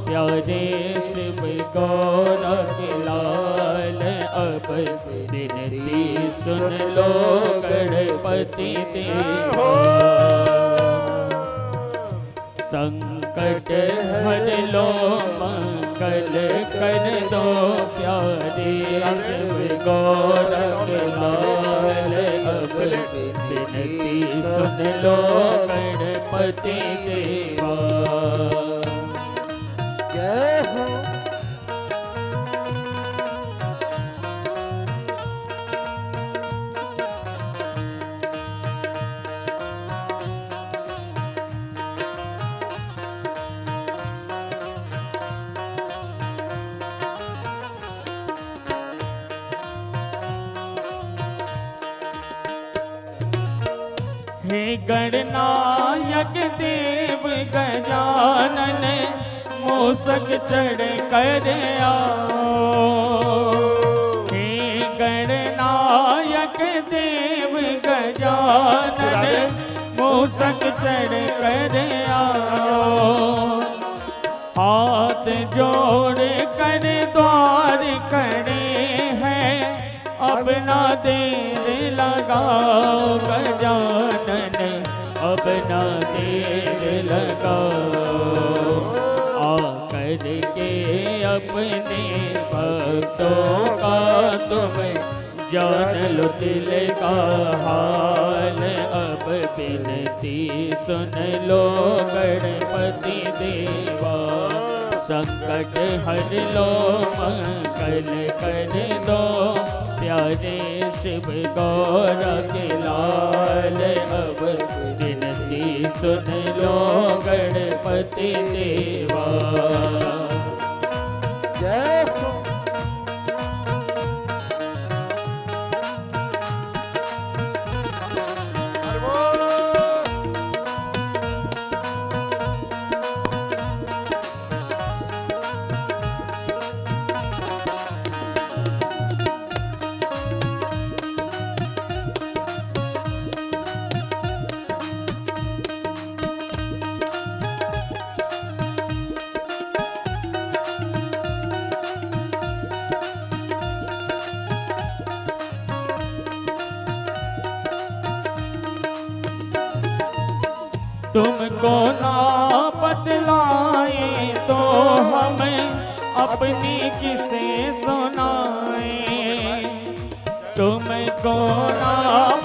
प्यारे शिव गौरा के लाल, अब विनती सुन लो गणपति देवा। संकट हर लो मंगल कर दो प्यारे शिव गौरा के लाल, अब विनती सुन लो गणपति देवा। जय हो। हे गणनायक देव गजानन, मूसक चढ़ कर आओ। हे मूसक चढ़ कर आओ, हाथ जोड़ कर द्वार खड़े हैं, अब ना देर लगाओ गजानन, अब ना देर लगाओ, आकर के अपने भक्तों का तुम जान लो दिल का हाल, अब विनती सुन लो गणपति देवा, संकट हर लो मंगल कर दो, प्यारे शिव गौर के लाल, अब विनती सुन लो गणपति देवा। जय हो। तुमको ना बतलाए तो हमें अपनी किसे सुनाए, तुमको ना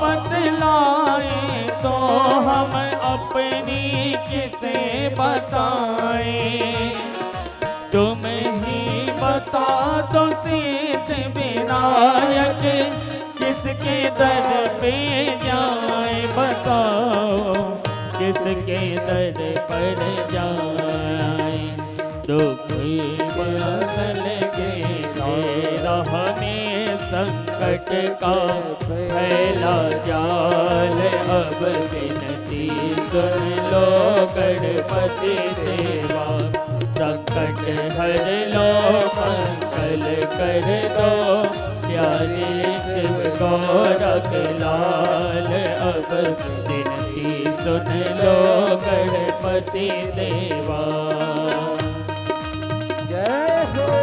बतलाए तो हम अपनी किसे बताए, तुम ही बता दो सिद्ध विनायक किसके दर पे जाए, बताओ किसके दर पर जाए, दुख बदल के रहने संकट का फैला जाल, अब विनती सुन लो गणपति देवा, संकट हर लो मंगल कर दो, प्यारे शिव गौर के लाल, अब विनती सुन लो गणपति देवा। जय हो।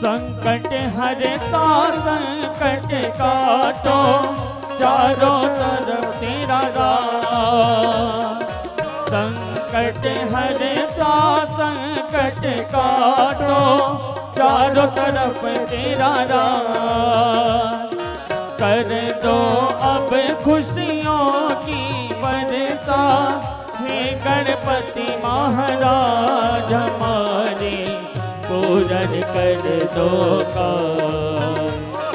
संकट हरता संकट काटो, चारों तरफ तेरा राज, संकट हरता संकट काटो, चारों तरफ तेरा राज, कर दो अब खुशियों की वर्षा, हे गणपति महाराज हमारे पूरन कर दो काम,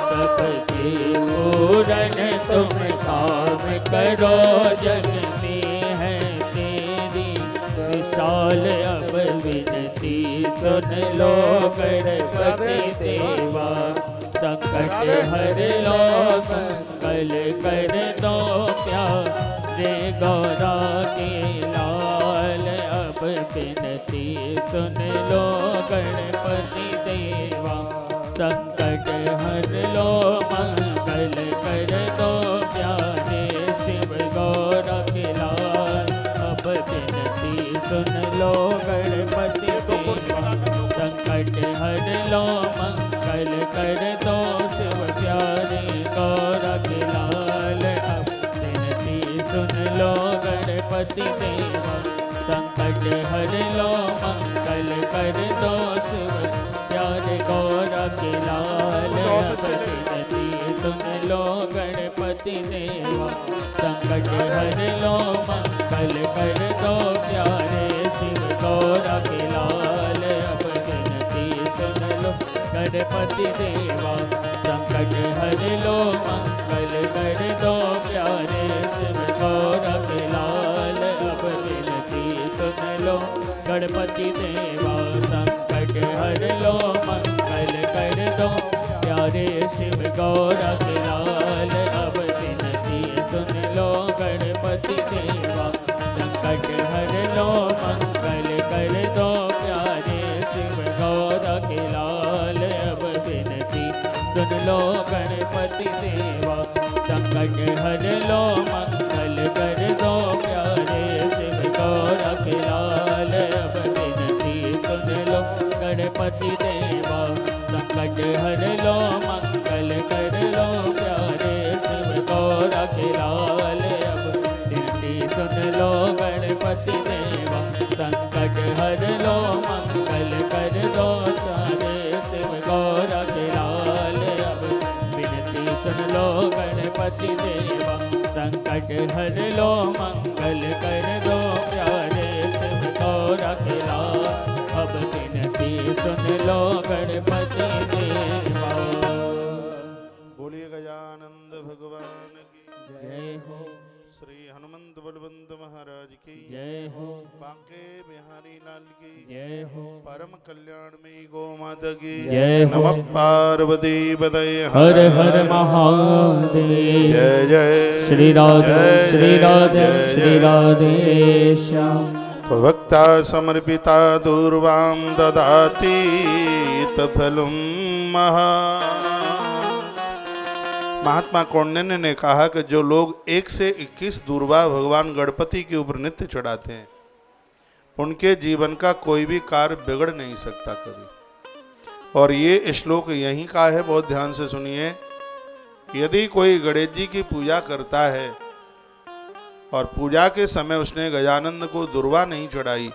सबके पूरन तुम काम करो, जग में है तेरी विशाल अब विनती सुन लो गणपति देवा, संकट हर लो मंगल कर दो, प्यारे गौरा के लाल, अब विनती सुन लो गणपति देवा, संकट हर लो मंगल कर दो, प्यारे शिव गौर के लाल, अब विनती सुन लो गणपति देवा, संकट हर लो मंगल कर दो, शिव प्यारे गौर के लाल, अब विनती सुन लो गणपति देवा, संकट हर लो मंगल कर दो, शिव प्यारे गौर के लाल, विनती सुन लो गणपति देवा, संकट हर लो मंगल कर दो, प्यारे शिव गौर के लाल, अब विनती सुन लो गणपति देवा, संकट संकट हर लो मंगल कर दो प्यारे शिव गौरव लाल। अब विनती सुन लो गणपति देवा संकट हर लो मंगल कर दो प्यारे शिव गौरव लाल। अब विनती सुन लो गणपति देवा संकट हर लो मंगल कर दो प्यारे शिव गौरव लाल। अब विनती सुन लो गणपति देवा संकट हर लो मंगल कर दो प्यारे शिव गौरव लाल। अब विनती सुन लो गणपति देवा संकट हर लो मंगल कर लो प्यारे शिव गौरव लाल। अब विनती सुन लो गणपति देवा संकट हर लो मंगल कर दो प्यारे शिव गौरव लाल। अब विनती सुन लो गणपति देवा संकट हर लो मंगल कर दो प्यारे शिव गौरव लाल। अब विनती सुन लो गणपति देवा। बोलिए गजानंद भगवान की जय हो, श्री हनुमंत बलवंत महाराज की जय हो, बांके बिहारी लाल की जय हो, परम कल्याण में गौ माता की जय हो। नमः पार्वती पतये हर हर महादेव। जय जय श्री राधे जय श्री राधे जय श्री जय। राधे श्याम। भक्ता समर्पिता दूर्वां ददाति तफलम महा। महात्मा कौंडिन्य ने कहा कि जो लोग 1 से 21 दूर्वा भगवान गणपति के ऊपर नित्य चढ़ाते हैं उनके जीवन का कोई भी कार्य बिगड़ नहीं सकता कभी। और ये श्लोक यहीं का है, बहुत ध्यान से सुनिए। यदि कोई गणेश जी की पूजा करता है और पूजा के समय उसने गजानंद को दुर्वा नहीं चढ़ाई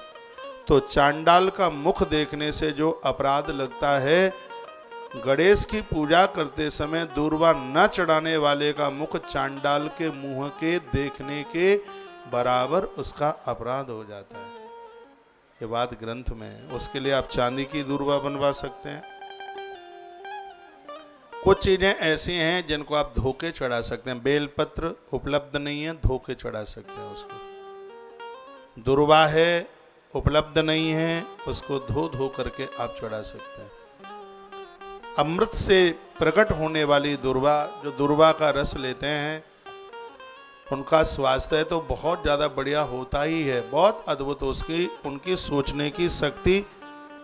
तो चांडाल का मुख देखने से जो अपराध लगता है, गणेश की पूजा करते समय दुर्वा न चढ़ाने वाले का मुख चांडाल के मुंह के देखने के बराबर उसका अपराध हो जाता है। ये बात ग्रंथ में है। उसके लिए आप चांदी की दुर्वा बनवा सकते हैं। कुछ चीजें ऐसी हैं जिनको आप धोके चढ़ा सकते हैं। बेलपत्र उपलब्ध नहीं है, धोके चढ़ा सकते हैं उसको। दुर्वा है, उपलब्ध नहीं है, उसको धो धो करके आप चढ़ा सकते हैं। अमृत से प्रकट होने वाली दुर्वा, जो दुर्वा का रस लेते हैं, उनका स्वास्थ्य तो बहुत ज़्यादा बढ़िया होता ही है। बहुत अद्भुत उसकी उनकी सोचने की शक्ति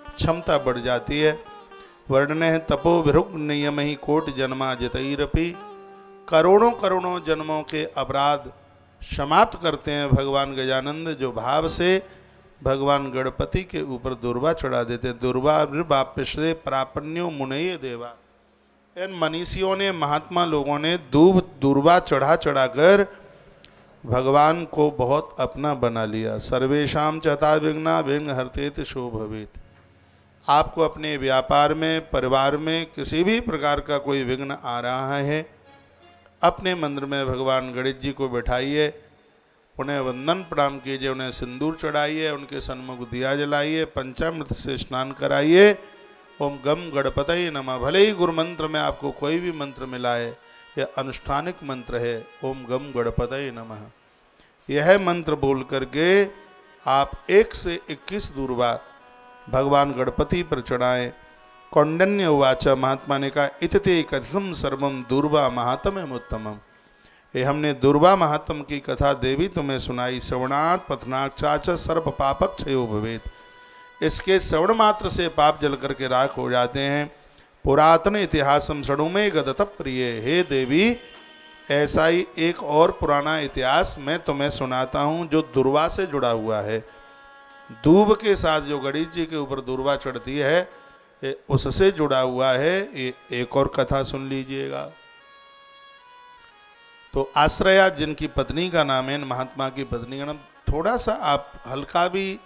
क्षमता बढ़ जाती है। वर्णन है तपो विरुग नियम ही कोट जन्मा जितैरपि। करोड़ों करोड़ों जन्मों के अपराध समाप्त करते हैं भगवान गजानंद, जो भाव से भगवान गणपति के ऊपर दुर्वा चढ़ा देते हैं। दुर्वा बापिश्रे प्रापण्यो मुनये देवा। इन मनीषियों ने, महात्मा लोगों ने दुर्वा चढ़ा चढ़ाकर भगवान को बहुत अपना बना लिया। सर्वेशाम चता विघ्ना विघ्न हरतेत शो भवेत। आपको अपने व्यापार में, परिवार में किसी भी प्रकार का कोई विघ्न आ रहा है, अपने मंदिर में भगवान गणेश जी को बैठाइए, उन्हें वंदन प्रणाम कीजिए, उन्हें सिंदूर चढ़ाइए, उनके सन्मुख दिया जलाइए, पंचामृत से स्नान कराइए। ओम गम गणपतये नमः। भले ही गुरु मंत्र में आपको कोई भी मंत्र मिला है, यह अनुष्ठानिक मंत्र है, ओम गम गणपतये नमः। यह मंत्र बोल करके आप 1 से 21 दुर्वा भगवान गणपति पर चढ़ाएं। कौंडिन्य उवाच, महात्मा ने कहा, इतते कथितम सर्वम दुर्वा महात्म्यम उत्तमम। ये हमने दुर्वा महात्म की कथा देवी तुम्हें सुनाई। श्रवणात् पथनाक्षाच सर्व पापक क्षयो भवेत। इसके श्रवण मात्र से पाप जल करके राख हो जाते हैं। पुरातन इतिहासम षडुमे गदत प्रिय। हे देवी, ऐसा ही एक और पुराना इतिहास मैं तुम्हें सुनाता हूँ जो दुर्वा से जुड़ा हुआ है। दूब के साथ जो गणेश जी के ऊपर दुर्वा चढ़ती है, ये उससे जुड़ा हुआ है। ये एक और कथा सुन लीजिएगा। तो आश्रया जिनकी पत्नी का नाम है, महात्मा की पत्नी का नाम, थोड़ा सा आप हल्का भी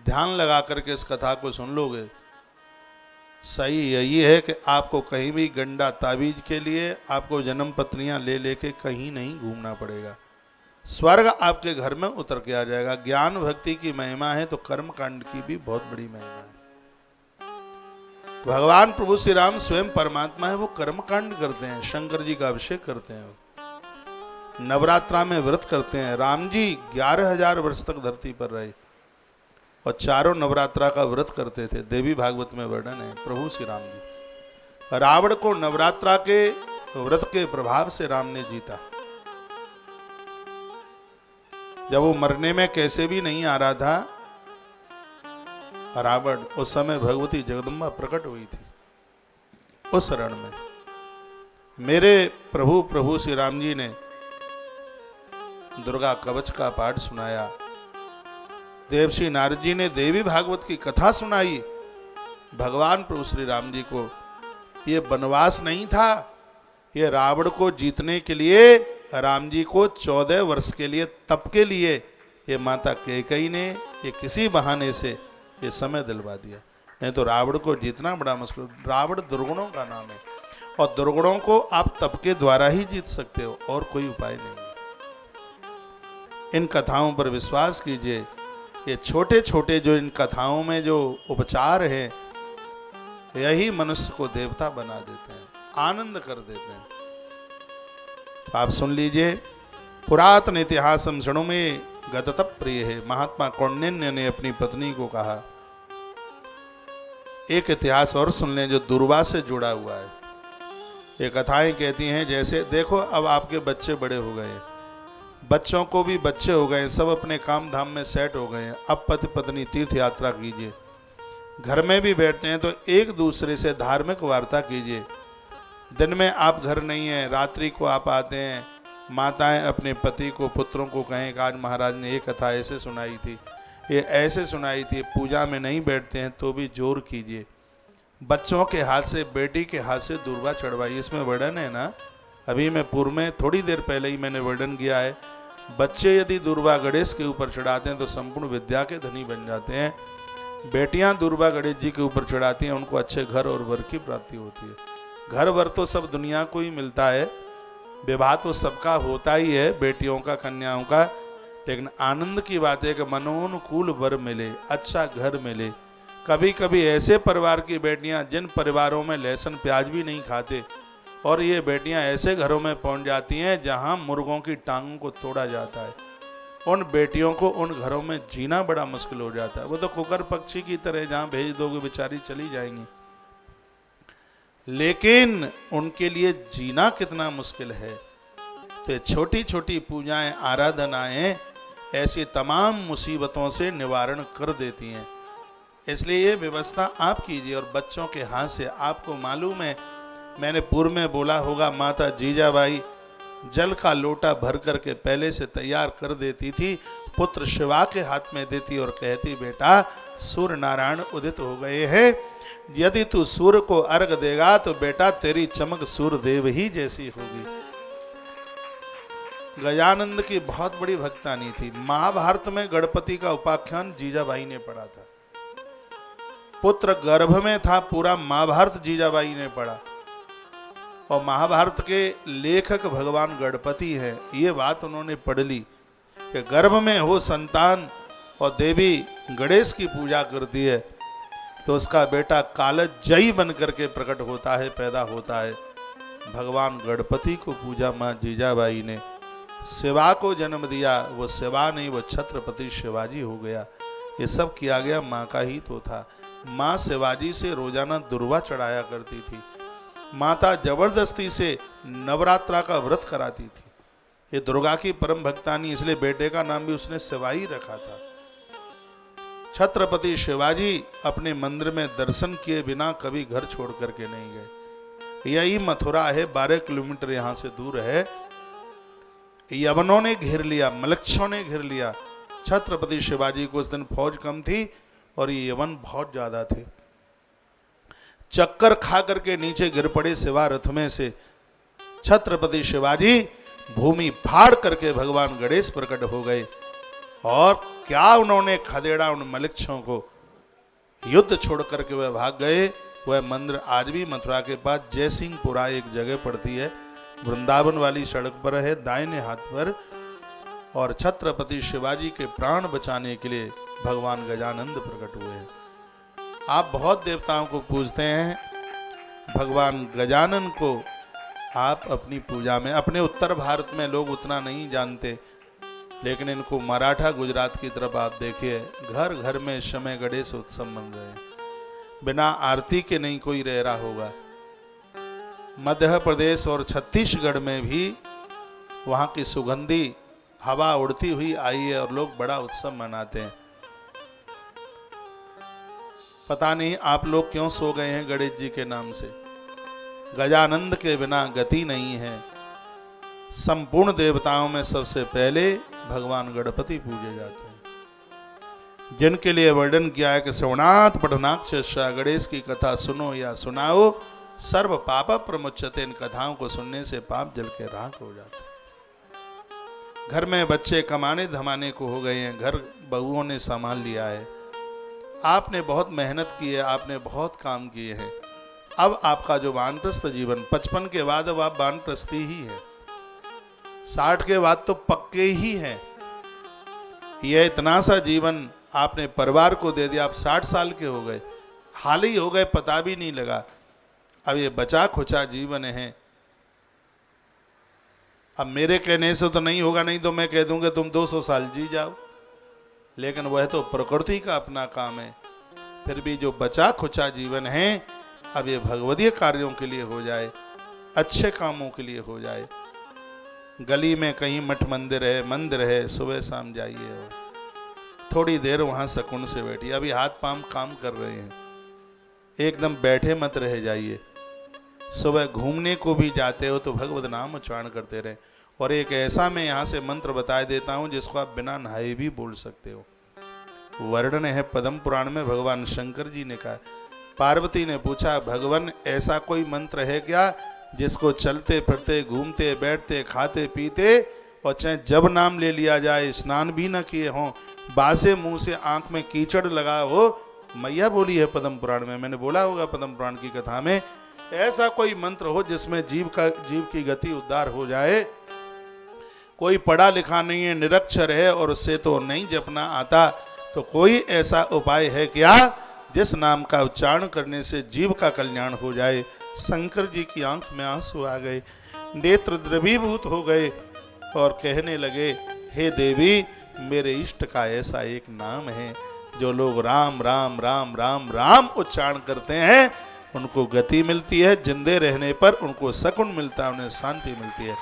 ध्यान लगा करके इस कथा को सुन लोगे, सही यही है कि आपको कहीं भी गंडा ताबीज के लिए आपको जन्म पत्नियां ले लेके कहीं नहीं घूमना पड़ेगा। स्वर्ग आपके घर में उतर के आ जाएगा। ज्ञान भक्ति की महिमा है तो कर्म कांड की भी बहुत बड़ी महिमा है। भगवान प्रभु श्री राम स्वयं परमात्मा है, वो कर्मकांड करते हैं, शंकर जी का अभिषेक करते हैं, नवरात्रा में व्रत करते हैं। राम जी 11,000 वर्ष तक धरती पर रहे और चारों नवरात्रा का व्रत करते थे। देवी भागवत में वर्णन है प्रभु श्री राम जी। रावण को नवरात्रा के व्रत के प्रभाव से राम ने जीता। जब वो मरने में कैसे भी नहीं आ रहा था रावण, उस समय भगवती जगदम्बा प्रकट हुई थी उस रण में। मेरे प्रभु श्री राम जी ने दुर्गा कवच का पाठ सुनाया, देवश्री नारद जी ने देवी भागवत की कथा सुनाई। भगवान प्रभु श्री राम जी को ये वनवास नहीं था, ये रावण को जीतने के लिए राम जी को 14 वर्ष के लिए तप के लिए ये माता कैकेयी ने ये किसी बहाने से ये समय दिलवा दिया, नहीं तो रावण को जीतना बड़ा मुश्किल। रावण दुर्गुणों का नाम है और दुर्गुणों को आप तप के द्वारा ही जीत सकते हो, और कोई उपाय नहीं। इन कथाओं पर विश्वास कीजिए, ये छोटे छोटे जो इन कथाओं में जो उपचार है यही मनुष्य को देवता बना देते हैं, आनंद कर देते हैं। आप सुन लीजिए, पुरातन इतिहासम शृणु में गतत प्रिय है। महात्मा कौंडिन्य ने अपनी पत्नी को कहा। एक इतिहास और सुन लें जो दुर्वा से जुड़ा हुआ है। ये कथाएं कहती हैं जैसे देखो अब आपके बच्चे बड़े हो गए हैं, बच्चों को भी बच्चे हो गए, सब अपने काम धाम में सेट हो गए हैं, अब पति पत्नी तीर्थ यात्रा कीजिए, घर में भी बैठते हैं तो एक दूसरे से धार्मिक वार्ता कीजिए। दिन में आप घर नहीं हैं, रात्रि को आप आते हैं, माताएं अपने पति को पुत्रों को कहें कि आज महाराज ने ये कथा ऐसे सुनाई थी, ये ऐसे सुनाई थी। पूजा में नहीं बैठते हैं तो भी जोर कीजिए। बच्चों के हाथ से, बेटी के हाथ से दुर्वा चढ़वाई। इसमें वर्णन है ना, अभी मैं पूर्व में थोड़ी देर पहले ही मैंने वर्णन किया है, बच्चे यदि दुर्वा गणेश के ऊपर चढ़ाते हैं तो संपूर्ण विद्या के धनी बन जाते हैं। बेटियां दुर्वा गणेश जी के ऊपर चढ़ाती हैं, उनको अच्छे घर और वर की प्राप्ति होती है। घर वर तो सब दुनिया को ही मिलता है, विवाह तो सबका होता ही है, बेटियों का, कन्याओं का, लेकिन आनंद की बात है कि मनोनुकूल वर मिले, अच्छा घर मिले। कभी कभी ऐसे परिवार की बेटियां जिन परिवारों में लहसुन प्याज भी नहीं खाते, और ये बेटियां ऐसे घरों में पहुंच जाती हैं जहां मुर्गों की टांगों को तोड़ा जाता है। उन बेटियों को उन घरों में जीना बड़ा मुश्किल हो जाता है। वो तो कुकर पक्षी की तरह जहां भेज दोगे बेचारी चली जाएंगी, लेकिन उनके लिए जीना कितना मुश्किल है। तो छोटी छोटी पूजाएं, आराधनाएं ऐसी तमाम मुसीबतों से निवारण कर देती हैं। इसलिए ये व्यवस्था आप कीजिए। और बच्चों के हाथ से, आपको मालूम है, मैंने पूर्व में बोला होगा, माता जीजाबाई जल का लोटा भर करके पहले से तैयार कर देती थी, पुत्र शिवा के हाथ में देती और कहती, बेटा सूर्य नारायण उदित हो गए हैं, यदि तू सूर्य को अर्घ देगा तो बेटा तेरी चमक सूर्य देव ही जैसी होगी। गजानंद की बहुत बड़ी भक्तानी थी। महाभारत में गणपति का उपाख्यान जीजाबाई ने पढ़ा था, पुत्र गर्भ में था, पूरा महाभारत जीजाबाई ने पढ़ा। और महाभारत के लेखक भगवान गणपति है, ये बात उन्होंने पढ़ ली कि गर्भ में हो संतान और देवी गणेश की पूजा करती है तो उसका बेटा कालजयी बन करके प्रकट होता है, पैदा होता है। भगवान गणपति को पूजा माँ जीजाबाई ने, शिवा को जन्म दिया, वो शिवा नहीं, वो छत्रपति शिवाजी हो गया। ये सब किया गया माँ का ही तो था। माँ शिवाजी से रोजाना दुर्वा चढ़ाया करती थी, माता जबरदस्ती से नवरात्रा का व्रत कराती थी। ये दुर्गा की परम भक्तानी, इसलिए बेटे का नाम भी उसने शिवाई रखा था। छत्रपति शिवाजी अपने मंदिर में दर्शन किए बिना कभी घर छोड़ करके नहीं गए। यही मथुरा है, 12 किलोमीटर यहां से दूर है। यवनों ने घेर लिया, मलक्षों ने घेर लिया। छत्रपति शिवाजी को उस दिन फौज कम थी और ये यवन बहुत ज्यादा थे। चक्कर खा करके नीचे गिर पड़े शिवा रथ में से। छत्रपति शिवाजी भूमि फाड़ करके भगवान गणेश प्रकट हो गए और क्या उन्होंने खदेड़ा उन मलिक्षों को। युद्ध छोड़ करके वह भाग गए। वह मंदिर आज भी मथुरा के पास जयसिंहपुरा एक जगह पड़ती है, वृंदावन वाली सड़क पर है, दाहिने हाथ पर। और छत्रपति शिवाजी के प्राण बचाने के लिए भगवान गजानंद प्रकट हुए हैं। आप बहुत देवताओं को पूजते हैं, भगवान गजानन को आप अपनी पूजा में, अपने उत्तर भारत में लोग उतना नहीं जानते, लेकिन इनको मराठा गुजरात की तरफ आप देखिए, घर घर में शमय गणेश उत्सव मन रहे हैं, बिना आरती के नहीं कोई रह रहा होगा। मध्य प्रदेश और छत्तीसगढ़ में भी वहाँ की सुगंधी हवा उड़ती हुई आई है और लोग बड़ा उत्सव मनाते हैं। पता नहीं आप लोग क्यों सो गए हैं गणेश जी के नाम से। गजानंद के बिना गति नहीं है। संपूर्ण देवताओं में सबसे पहले भगवान गणपति पूजे जाते हैं, जिनके लिए वर्णन किया है कि श्रवणात् पठनाक्ष गणेश की कथा सुनो या सुनाओ, सर्व पाप प्रमुच्यते। इन कथाओं को सुनने से पाप जल के राख हो जाते हैं। घर में बच्चे कमाने धमाने को हो गए हैं, घर बहुओं ने संभाल लिया है, आपने बहुत मेहनत की है, आपने बहुत काम किए हैं। अब आपका जो वानप्रस्थ जीवन, 55 के बाद अब आप वानप्रस्थी ही है, 60 के बाद तो पक्के ही हैं। यह इतना सा जीवन आपने परिवार को दे दिया, आप 60 साल के हो गए, हाल ही हो गए, पता भी नहीं लगा। अब ये बचा खुचा जीवन है। अब मेरे कहने से तो नहीं होगा, नहीं तो मैं कह दूंगा तुम 200 साल जी जाओ, लेकिन वह तो प्रकृति का अपना काम है। फिर भी जो बचा खुचा जीवन है, अब ये भगवदीय कार्यों के लिए हो जाए, अच्छे कामों के लिए हो जाए। गली में कहीं मठ मंदिर है, सुबह शाम जाइए और थोड़ी देर वहाँ सुकून से बैठिए। अभी हाथ पांव काम कर रहे हैं, एकदम बैठे मत रह जाइए। सुबह घूमने को भी जाते हो तो भगवत नाम उच्चारण करते रहे। और एक ऐसा मैं यहाँ से मंत्र बता देता हूँ जिसको आप बिना नहाए भी बोल सकते हो। वर्णन है पद्म पुराण में, भगवान शंकर जी ने कहा, पार्वती ने पूछा, भगवान ऐसा कोई मंत्र है क्या जिसको चलते फिरते घूमते बैठते खाते पीते और चाहे जब नाम ले लिया जाए, स्नान भी न किए हों, बासे मुंह से आंख में कीचड़ लगा हो। मैया बोली है पद्म पुराण में, मैंने बोला होगा पद्म पुराण की कथा में, ऐसा कोई मंत्र हो जिसमें जीव की गति उद्धार हो जाए। कोई पढ़ा लिखा नहीं है, निरक्षर है और उससे तो नहीं जपना आता, तो कोई ऐसा उपाय है क्या जिस नाम का उच्चारण करने से जीव का कल्याण हो जाए। शंकर जी की आंख में आंसू आ गए, नेत्र द्रवीभूत हो गए और कहने लगे, हे देवी, मेरे इष्ट का ऐसा एक नाम है जो लोग राम राम राम राम राम उच्चारण करते हैं, उनको गति मिलती है, जिंदे रहने पर उनको सकून मिलता है, उन्हें शांति मिलती है।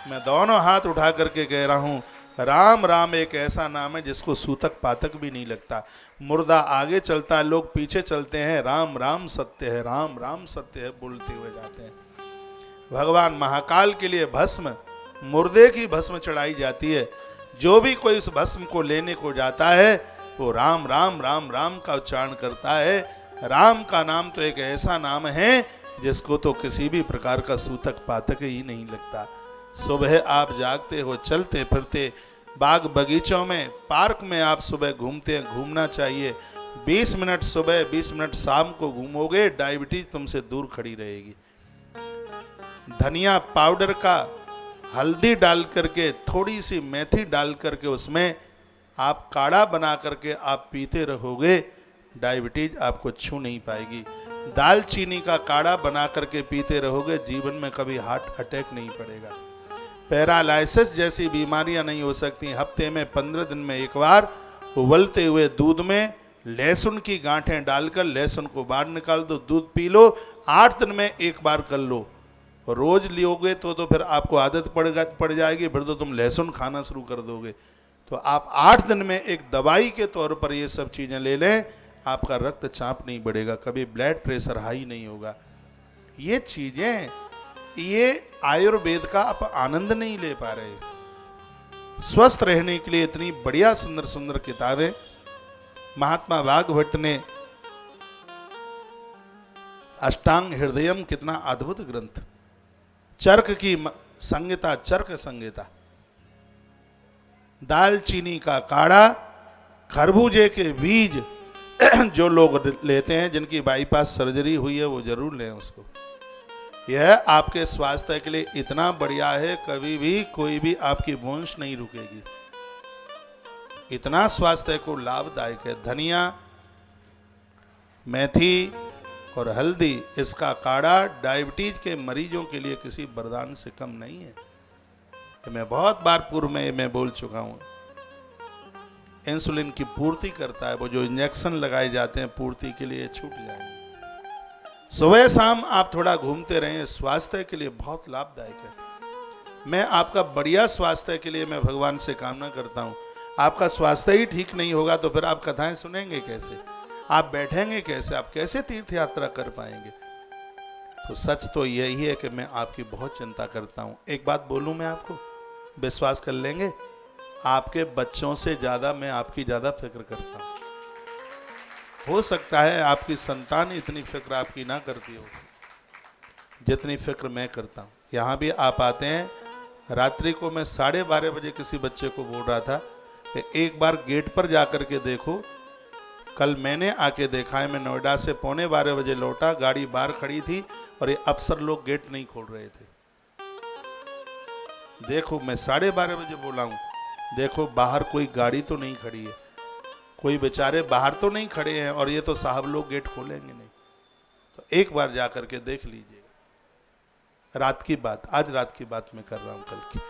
मैं दोनों हाथ उठा करके कह रहा हूँ, राम राम एक ऐसा नाम है जिसको सूतक पातक भी नहीं लगता। मुर्दा आगे चलता है, लोग पीछे चलते हैं, राम राम सत्य है, राम राम सत्य है बोलते हुए जाते हैं। भगवान महाकाल के लिए भस्म, मुर्दे की भस्म चढ़ाई जाती है। जो भी कोई इस भस्म को लेने को जाता है वो राम राम राम राम का उच्चारण करता है। राम का नाम तो एक ऐसा नाम है जिसको तो किसी भी प्रकार का सूतक पातक ही नहीं लगता। सुबह आप जागते हो, चलते फिरते, बाग बगीचों में, पार्क में आप सुबह घूमते हैं, घूमना चाहिए। 20 मिनट सुबह 20 मिनट शाम को घूमोगे, डायबिटीज तुमसे दूर खड़ी रहेगी। धनिया पाउडर का हल्दी डाल करके, थोड़ी सी मेथी डाल करके उसमें आप काढ़ा बना करके आप पीते रहोगे, डायबिटीज आपको छू नहीं पाएगी। दालचीनी का काढ़ा बना करके पीते रहोगे, जीवन में कभी हार्ट अटैक नहीं पड़ेगा। पैरालाइसिस जैसी बीमारियां नहीं हो सकती। हफ्ते में 15 दिन में एक बार उबलते हुए दूध में लहसुन की गांठें डालकर लहसुन को बाहर निकाल दो, दूध पी लो, 8 दिन में एक बार कर लो। रोज लियोगे तो फिर आपको आदत पड़ जाएगी, फिर तो तुम लहसुन खाना शुरू कर दोगे। तो आप 8 दिन में एक दवाई के तौर पर ये सब चीज़ें ले लें, आपका रक्तचाप नहीं बढ़ेगा, कभी ब्लड प्रेशर हाई नहीं होगा। ये चीज़ें, ये आयुर्वेद का आप आनंद नहीं ले पा रहे। स्वस्थ रहने के लिए इतनी बढ़िया सुंदर सुंदर किताबें महात्मा वाग्भट ने, अष्टांग हृदयम कितना अद्भुत ग्रंथ, चरक की संहिता, चरक संहिता, दालचीनी का काढ़ा, खरबूजे के बीज जो लोग लेते हैं, जिनकी बाईपास सर्जरी हुई है वो जरूर लें उसको। यह आपके स्वास्थ्य के लिए इतना बढ़िया है, कभी भी कोई भी आपकी वंश नहीं रुकेगी, इतना स्वास्थ्य को लाभदायक है। धनिया मेथी और हल्दी, इसका काढ़ा डायबिटीज के मरीजों के लिए किसी वरदान से कम नहीं है। ये मैं बहुत बार पूर्व में मैं बोल चुका हूं। इंसुलिन की पूर्ति करता है, वो जो इंजेक्शन लगाए जाते हैं पूर्ति के लिए छूट जाएंगे। सुबह शाम आप थोड़ा घूमते रहें, स्वास्थ्य के लिए बहुत लाभदायक है। मैं आपका बढ़िया स्वास्थ्य के लिए मैं भगवान से कामना करता हूं। आपका स्वास्थ्य ही ठीक नहीं होगा तो फिर आप कथाएं सुनेंगे कैसे, आप बैठेंगे कैसे, आप कैसे तीर्थ यात्रा कर पाएंगे। तो सच तो यही है कि मैं आपकी बहुत चिंता करता हूं। एक बात बोलूं मैं आपको, विश्वास कर लेंगे, आपके बच्चों से ज्यादा मैं आपकी ज्यादा फिक्र करता हूं। हो सकता है आपकी संतान इतनी फिक्र आपकी ना करती हो जितनी फिक्र मैं करता हूं। यहां भी आप आते हैं, रात्रि को मैं 12:30 बजे किसी बच्चे को बोल रहा था कि एक बार गेट पर जाकर के देखो। कल मैंने आके देखा है, मैं नोएडा से 11:15 बजे लौटा, गाड़ी बाहर खड़ी थी और ये अफसर लोग गेट नहीं खोल रहे थे। देखो, मैं 12:30 बजे बोला हूं, देखो बाहर कोई गाड़ी तो नहीं खड़ी है, कोई बेचारे बाहर तो नहीं खड़े हैं और ये तो साहब लोग गेट खोलेंगे नहीं। तो एक बार जाकर के देख लीजिएगा। रात की बात, आज रात की बात मैं कर रहा हूं, कल की।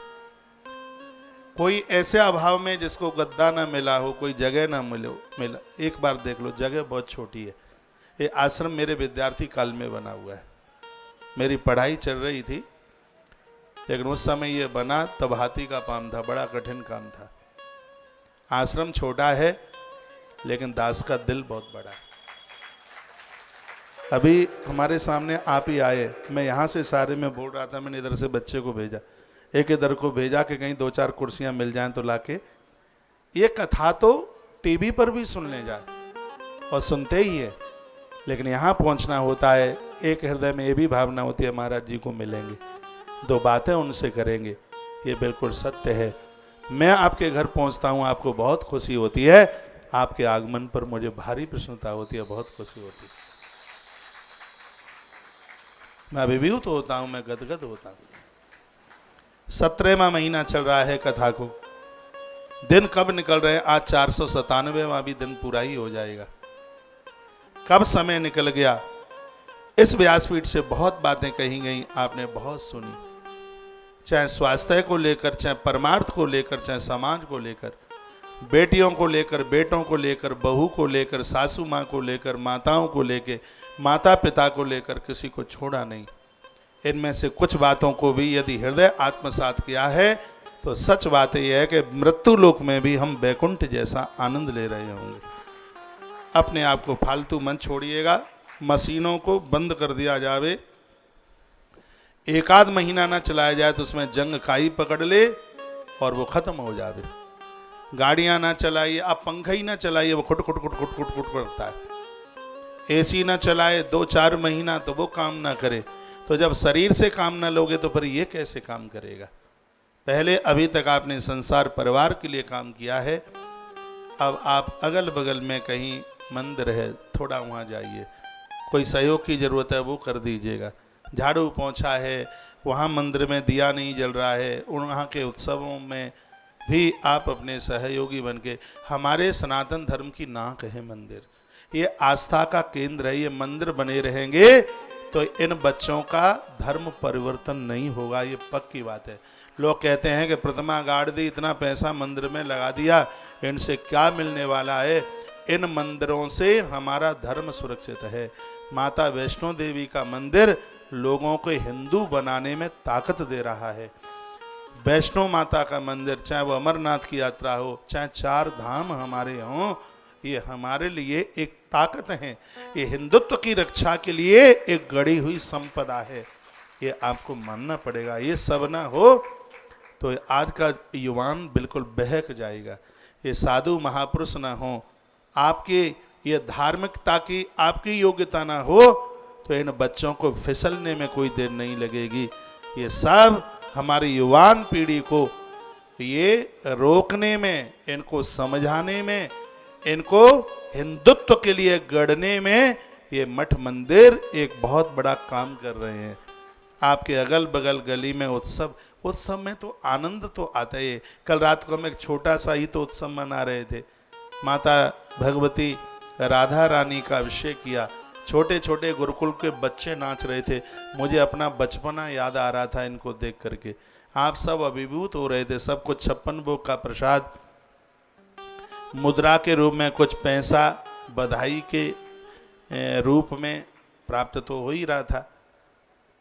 कोई ऐसे अभाव में जिसको गद्दा ना मिला हो, कोई जगह ना मिला, एक बार देख लो, जगह बहुत छोटी है। ये आश्रम मेरे विद्यार्थी काल में बना हुआ है। मेरी पढ़ाई चल रही थी, लेकिन उस समय ये बना तब हाथी का पाम था, बड़ा कठिन काम था। आश्रम छोटा है लेकिन दास का दिल बहुत बड़ा है। अभी हमारे सामने आप ही आए, मैं यहाँ से सारे में बोल रहा था, मैंने इधर से बच्चे को भेजा, एक इधर को भेजा कि कहीं 2-4 कुर्सियां मिल जाएं तो लाके ये कथा तो टीवी पर भी सुन ले जाए और सुनते ही है, लेकिन यहाँ पहुँचना होता है। एक हृदय में ये भी भावना होती है महाराज जी को मिलेंगे, 2 बातें उनसे करेंगे। ये बिल्कुल सत्य है। मैं आपके घर पहुँचता हूँ, आपको बहुत खुशी होती है। आपके आगमन पर मुझे भारी प्रसन्नता होती है, बहुत खुशी होती है। मैं अभिभूत होता हूं, मैं गदगद होता हूं। 17वां महीना चल रहा है कथा को, दिन कब निकल रहे हैं, आज 497वां भी दिन पूरा ही हो जाएगा। कब समय निकल गया। इस व्यासपीठ से बहुत बातें कही गई, आपने बहुत सुनी, चाहे स्वास्थ्य को लेकर, चाहे परमार्थ को लेकर, चाहे समाज को लेकर, बेटियों को लेकर, बेटों को लेकर, बहू को लेकर, सासू माँ को लेकर, माताओं को लेकर, माता पिता को लेकर, किसी को छोड़ा नहीं। इनमें से कुछ बातों को भी यदि हृदय आत्मसात किया है तो सच बात यह है कि मृत्यु लोक में भी हम वैकुंठ जैसा आनंद ले रहे होंगे। अपने आप को फालतू मन छोड़िएगा, मशीनों को बंद कर दिया जावे, 1 महीना ना चलाया जाए तो उसमें जंग काई पकड़ ले और वो खत्म हो जावे। गाड़ियां ना चलाइए, आप पंखा ही ना चलाइए, वो खुट खुट खुट खुट खुट खुट करता है। एसी ना चलाए 2-4 महीना तो वो काम ना करे। तो जब शरीर से काम ना लोगे तो फिर ये कैसे काम करेगा। पहले अभी तक आपने संसार परिवार के लिए काम किया है, अब आप अगल बगल में कहीं मंदिर है, थोड़ा वहाँ जाइए, कोई सहयोग की ज़रूरत है वो कर दीजिएगा। झाड़ू पोंछा है, वहाँ मंदिर में दिया नहीं जल रहा है, वहाँ के उत्सवों में भी आप अपने सहयोगी बन के, हमारे सनातन धर्म की नाक है मंदिर, ये आस्था का केंद्र है। ये मंदिर बने रहेंगे तो इन बच्चों का धर्म परिवर्तन नहीं होगा, ये पक्की बात है। लोग कहते हैं कि प्रतिमा गाड़ दी, इतना पैसा मंदिर में लगा दिया, इनसे क्या मिलने वाला है। इन मंदिरों से हमारा धर्म सुरक्षित है। माता वैष्णो देवी का मंदिर लोगों को हिंदू बनाने में ताकत दे रहा है। वैष्णो माता का मंदिर, चाहे वो अमरनाथ की यात्रा हो, चाहे 4 धाम हमारे हों, ये हमारे लिए एक ताकत है। ये हिंदुत्व की रक्षा के लिए एक गड़ी हुई संपदा है, ये आपको मानना पड़ेगा। ये सब ना हो तो आज का युवान बिल्कुल बहक जाएगा। ये साधु महापुरुष ना हो, आपके ये धार्मिकता की आपकी योग्यता ना हो तो इन बच्चों को फिसलने में कोई देर नहीं लगेगी। ये सब हमारी युवान पीढ़ी को ये रोकने में, इनको समझाने में, इनको हिंदुत्व के लिए गढ़ने में ये मठ मंदिर एक बहुत बड़ा काम कर रहे हैं। आपके अगल बगल गली में उत्सव में तो आनंद तो आता है। कल रात को हम एक छोटा सा ही तो उत्सव मना रहे थे। माता भगवती राधा रानी का अभिषेक किया, छोटे छोटे गुरुकुल के बच्चे नाच रहे थे। मुझे अपना बचपना याद आ रहा था इनको देख करके। आप सब अभिभूत हो रहे थे। सबको 56 भोग का प्रसाद मुद्रा के रूप में, कुछ पैसा बधाई के रूप में प्राप्त तो हो ही रहा था।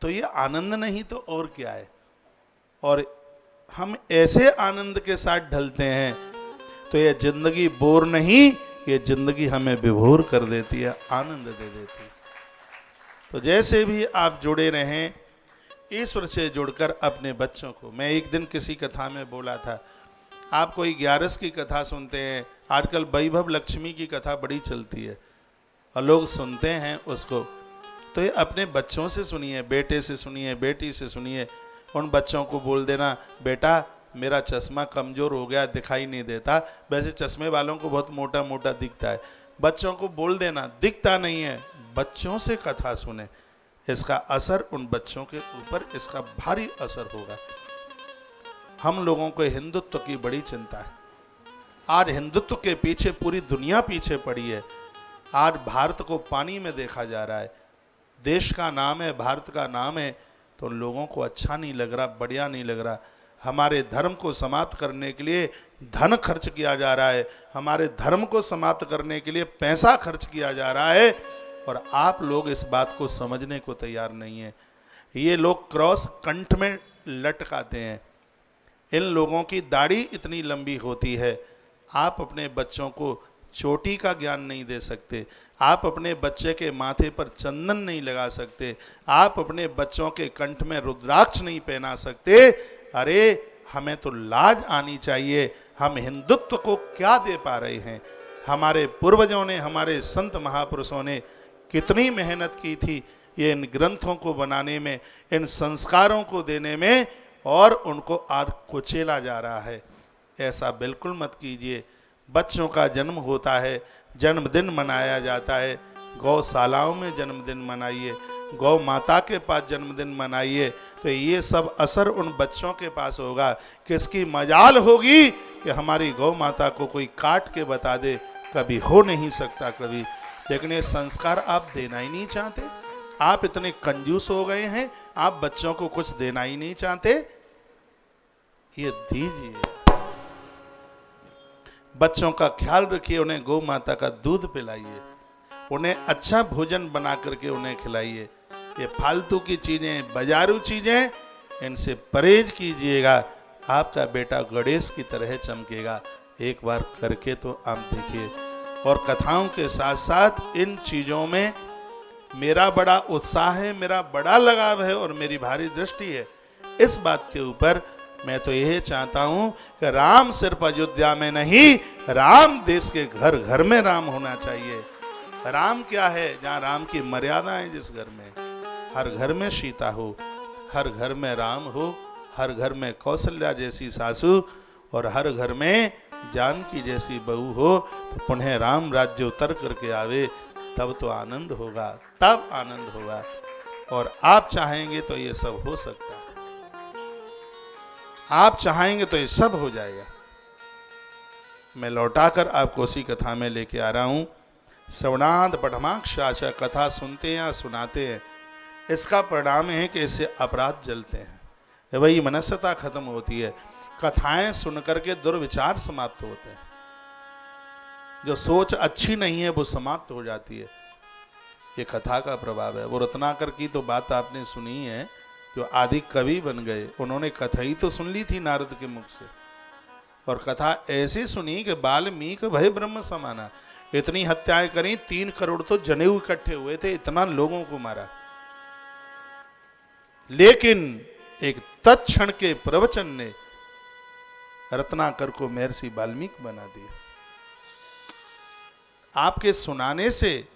तो ये आनंद नहीं तो और क्या है। और हम ऐसे आनंद के साथ ढलते हैं तो ये जिंदगी बोर नहीं, ये जिंदगी हमें विभोर कर देती है, आनंद दे देती है। तो जैसे भी आप जुड़े रहें ईश्वर से जुड़कर अपने बच्चों को। मैं एक दिन किसी कथा में बोला था, आप कोई 11 की कथा सुनते हैं, आजकल वैभव लक्ष्मी की कथा बड़ी चलती है और लोग सुनते हैं उसको, तो ये अपने बच्चों से सुनिए, बेटे से सुनिए, बेटी से सुनिए। उन बच्चों को बोल देना, बेटा मेरा चश्मा कमज़ोर हो गया, दिखाई नहीं देता। वैसे चश्मे वालों को बहुत मोटा मोटा दिखता है। बच्चों को बोल देना दिखता नहीं है, बच्चों से कथा सुने, इसका असर उन बच्चों के ऊपर, इसका भारी असर होगा। हम लोगों को हिंदुत्व की बड़ी चिंता है। आज हिंदुत्व के पीछे पूरी दुनिया पीछे पड़ी है। आज भारत को पानी में देखा जा रहा है। देश का नाम है, भारत का नाम है, तो लोगों को अच्छा नहीं लग रहा, बढ़िया नहीं लग रहा। हमारे धर्म को समाप्त करने के लिए धन खर्च किया जा रहा है, हमारे धर्म को समाप्त करने के लिए पैसा खर्च किया जा रहा है, और आप लोग इस बात को समझने को तैयार नहीं है। ये लोग क्रॉस कंठ में लटकाते हैं, इन लोगों की दाढ़ी इतनी लंबी होती है। आप अपने बच्चों को चोटी का ज्ञान नहीं दे सकते, आप अपने बच्चे के माथे पर चंदन नहीं लगा सकते, आप अपने बच्चों के कंठ में रुद्राक्ष नहीं पहना सकते। अरे हमें तो लाज आनी चाहिए, हम हिंदुत्व को क्या दे पा रहे हैं। हमारे पूर्वजों ने, हमारे संत महापुरुषों ने कितनी मेहनत की थी ये इन ग्रंथों को बनाने में, इन संस्कारों को देने में, और उनको आज कुचेला जा रहा है। ऐसा बिल्कुल मत कीजिए। बच्चों का जन्म होता है, जन्मदिन मनाया जाता है, गौशालाओं में जन्मदिन मनाइए, गौ माता के पास जन्मदिन मनाइए, तो ये सब असर उन बच्चों के पास होगा। किसकी मजाल होगी कि हमारी गौ माता को कोई काट के बता दे, कभी हो नहीं सकता कभी। लेकिन ये संस्कार आप देना ही नहीं चाहते। आप इतने कंजूस हो गए हैं, आप बच्चों को कुछ देना ही नहीं चाहते। ये दीजिए, बच्चों का ख्याल रखिए, उन्हें गौ माता का दूध पिलाइए, उन्हें अच्छा भोजन बना करके उन्हें खिलाइए। ये फालतू की चीजें, बाजारू चीजें, इनसे परहेज कीजिएगा। आपका बेटा गणेश की तरह चमकेगा। एक बार करके तो आप देखिए। और कथाओं के साथ साथ इन चीजों में मेरा बड़ा उत्साह है, मेरा बड़ा लगाव है और मेरी भारी दृष्टि है। इस बात के ऊपर मैं तो यह चाहता हूं कि राम सिर्फ अयोध्या में नहीं, राम देश के घर घर में राम होना चाहिए। राम क्या है? जहां राम की मर्यादा है, जिस घर में, हर घर में सीता हो, हर घर में राम हो, हर घर में कौशल्या जैसी सासू और हर घर में जानकी जैसी बहू हो, तो पुनः राम राज्य उतर करके आवे, तब तो आनंद होगा, तब आनंद होगा। और आप चाहेंगे तो ये सब हो सकता है। आप चाहेंगे तो ये सब हो जाएगा। मैं लौटाकर आपको उसी कथा में लेके आ रहा हूं। श्रवणाद पठमाक्षाचा, कथा सुनते हैं या सुनाते हैं, इसका परिणाम है कि इससे अपराध जलते हैं, वही मनस्यता खत्म होती है। कथाएं सुनकर के दुर्विचार समाप्त होते हैं, जो सोच अच्छी नहीं है वो समाप्त हो जाती है। ये कथा का प्रभाव है। वो रत्नाकर की तो बात आपने सुनी है, जो आदि कवि बन गए, उन्होंने कथा ही तो सुन ली थी नारद के मुख से, और कथा ऐसी सुनी कि वाल्मीकि भय ब्रह्म समाना। इतनी हत्याएं करी, 3 करोड़ तो जनेऊ इकट्ठे हुए थे, इतना लोगों को मारा। लेकिन एक तत्क्षण के प्रवचन ने रत्नाकर को महर्षि वाल्मीकि बना दिया। आपके सुनाने से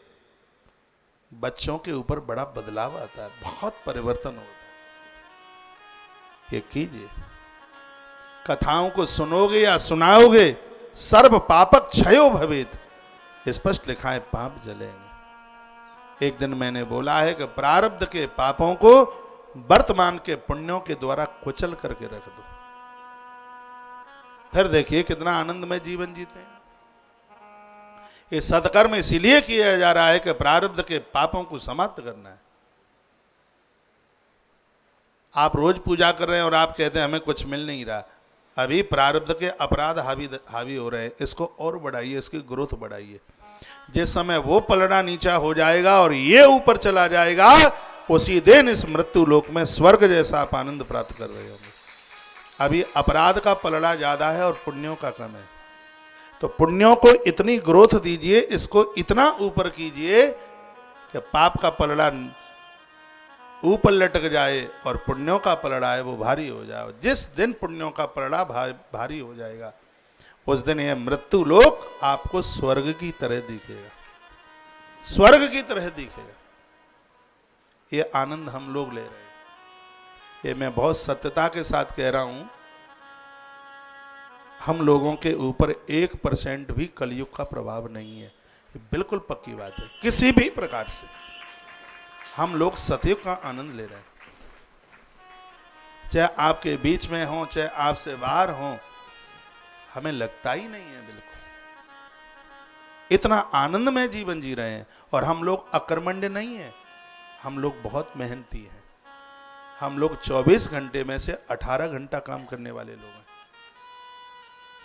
बच्चों के ऊपर बड़ा बदलाव आता है, बहुत परिवर्तन होता है। ये कीजिए, कथाओं को सुनोगे या सुनाओगे, सर्व पापक क्षयो भवेत, स्पष्ट लिखा है, पाप जलेंगे। एक दिन मैंने बोला है कि प्रारब्ध के पापों को वर्तमान के पुण्यों के द्वारा कुचल करके रख दो, फिर देखिए कितना आनंदमय जीवन जीते हैं। ये सत्कर्म इसीलिए किया जा रहा है कि प्रारब्ध के पापों को समाप्त करना है। आप रोज पूजा कर रहे हैं और आप कहते हैं हमें कुछ मिल नहीं रहा, अभी प्रारब्ध के अपराध हावी हो रहे हैं। इसको और बढ़ाइए, इसकी ग्रोथ बढ़ाइए। जिस समय वो पलड़ा नीचा हो जाएगा और ये ऊपर चला जाएगा, उसी दिन इस मृत्यु लोक में स्वर्ग जैसा आप आनंद प्राप्त कर रहे होंगे। अभी अपराध का पलड़ा ज्यादा है और पुण्यों का कम है, तो पुण्यों को इतनी ग्रोथ दीजिए, इसको इतना ऊपर कीजिए कि पाप का पलड़ा ऊपर लटक जाए और पुण्यों का पलड़ा है वो भारी हो जाए। जिस दिन पुण्यों का पलड़ा भारी हो जाएगा, उस दिन यह मृत्यु लोक आपको स्वर्ग की तरह दिखेगा, स्वर्ग की तरह दिखेगा। ये आनंद हम लोग ले रहे हैं, ये मैं बहुत सत्यता के साथ कह रहा हूं। हम लोगों के ऊपर 1% भी कलयुग का प्रभाव नहीं है, ये बिल्कुल पक्की बात है। किसी भी प्रकार से हम लोग सतयुग का आनंद ले रहे हैं, चाहे आपके बीच में हो चाहे आपसे बाहर हो, हमें लगता ही नहीं है बिल्कुल। इतना आनंद में जीवन जी रहे हैं। और हम लोग अकर्मण्य नहीं है, हम लोग बहुत मेहनती हैं। हम लोग 24 घंटे में से 18 घंटा काम करने वाले लोग हैं।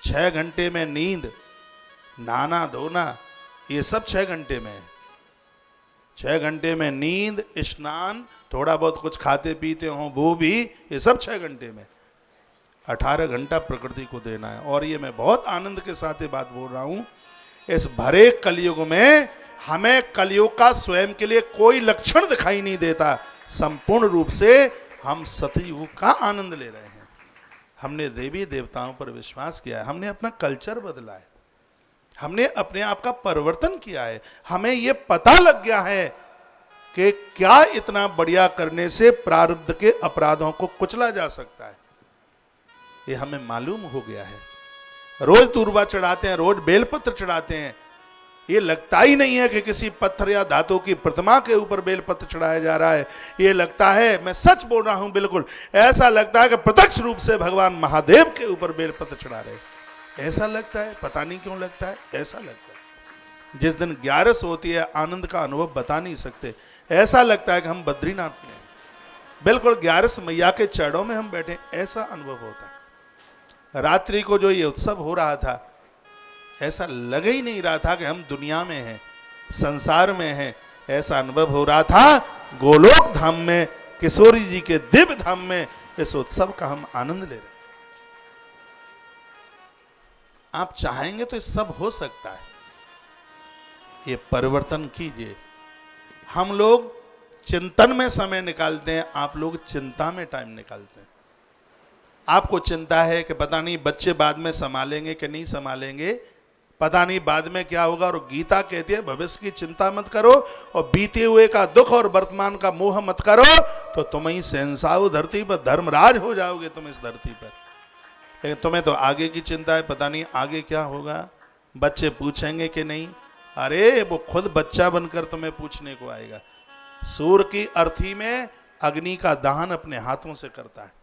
6 घंटे में नींद, नहाना धोना, ये सब 6 घंटे में है। 6 घंटे में नींद, स्नान, थोड़ा बहुत कुछ खाते पीते हो वो भी, ये सब 6 घंटे में। 18 घंटा प्रकृति को देना है। और ये मैं बहुत आनंद के साथ ये बात बोल रहा हूं, इस भरे कलयुग में हमें कलयुग का स्वयं के लिए कोई लक्षण दिखाई नहीं देता। संपूर्ण रूप से हम सतयुग का आनंद ले रहे हैं। हमने देवी देवताओं पर विश्वास किया है, हमने अपना कल्चर बदला है, हमने अपने आप का परिवर्तन किया है। हमें यह पता लग गया है कि क्या इतना बढ़िया करने से प्रारब्ध के अपराधों को कुचला जा सकता है, ये हमें मालूम हो गया है। रोज दूर्वा चढ़ाते हैं, रोज बेलपत्र चढ़ाते हैं, ये लगता ही नहीं है कि किसी पत्थर या धातु की प्रतिमा के ऊपर बेलपत्र चढ़ाया जा रहा है। ये लगता है, मैं सच बोल रहा हूं, बिल्कुल ऐसा लगता है कि प्रत्यक्ष रूप से भगवान महादेव के ऊपर बेलपत्र चढ़ा रहे हैं। ऐसा लगता है, पता नहीं क्यों लगता है, ऐसा लगता है। जिस दिन 11 होती है, आनंद का अनुभव बता नहीं सकते। ऐसा लगता है कि हम बद्रीनाथ में, बिल्कुल 11 मैया के चरणों में हम बैठे, ऐसा अनुभव होता है। रात्रि को जो ये उत्सव हो रहा था, ऐसा लग ही नहीं रहा था कि हम दुनिया में हैं, संसार में हैं। ऐसा अनुभव हो रहा था गोलोक धाम में, किशोरी जी के दिव्य धाम में इस उत्सव का हम आनंद ले रहे हैं। आप चाहेंगे तो ये सब हो सकता है। ये परिवर्तन कीजिए। हम लोग चिंतन में समय निकालते हैं, आप लोग चिंता में टाइम निकालते हैं। आपको चिंता है कि पता नहीं बच्चे बाद में संभालेंगे कि नहीं संभालेंगे, पता नहीं बाद में क्या होगा। और गीता कहती है भविष्य की चिंता मत करो और बीते हुए का दुख और वर्तमान का मोह मत करो, तो तुम ही शहंशाह धरती पर, धर्मराज हो जाओगे तुम इस धरती पर। लेकिन तुम्हें तो आगे की चिंता है, पता नहीं आगे क्या होगा, बच्चे पूछेंगे कि नहीं। अरे वो खुद बच्चा बनकर तुम्हें पूछने को आएगा। सूर्य की अर्थी में अग्नि का दहन अपने हाथों से करता है।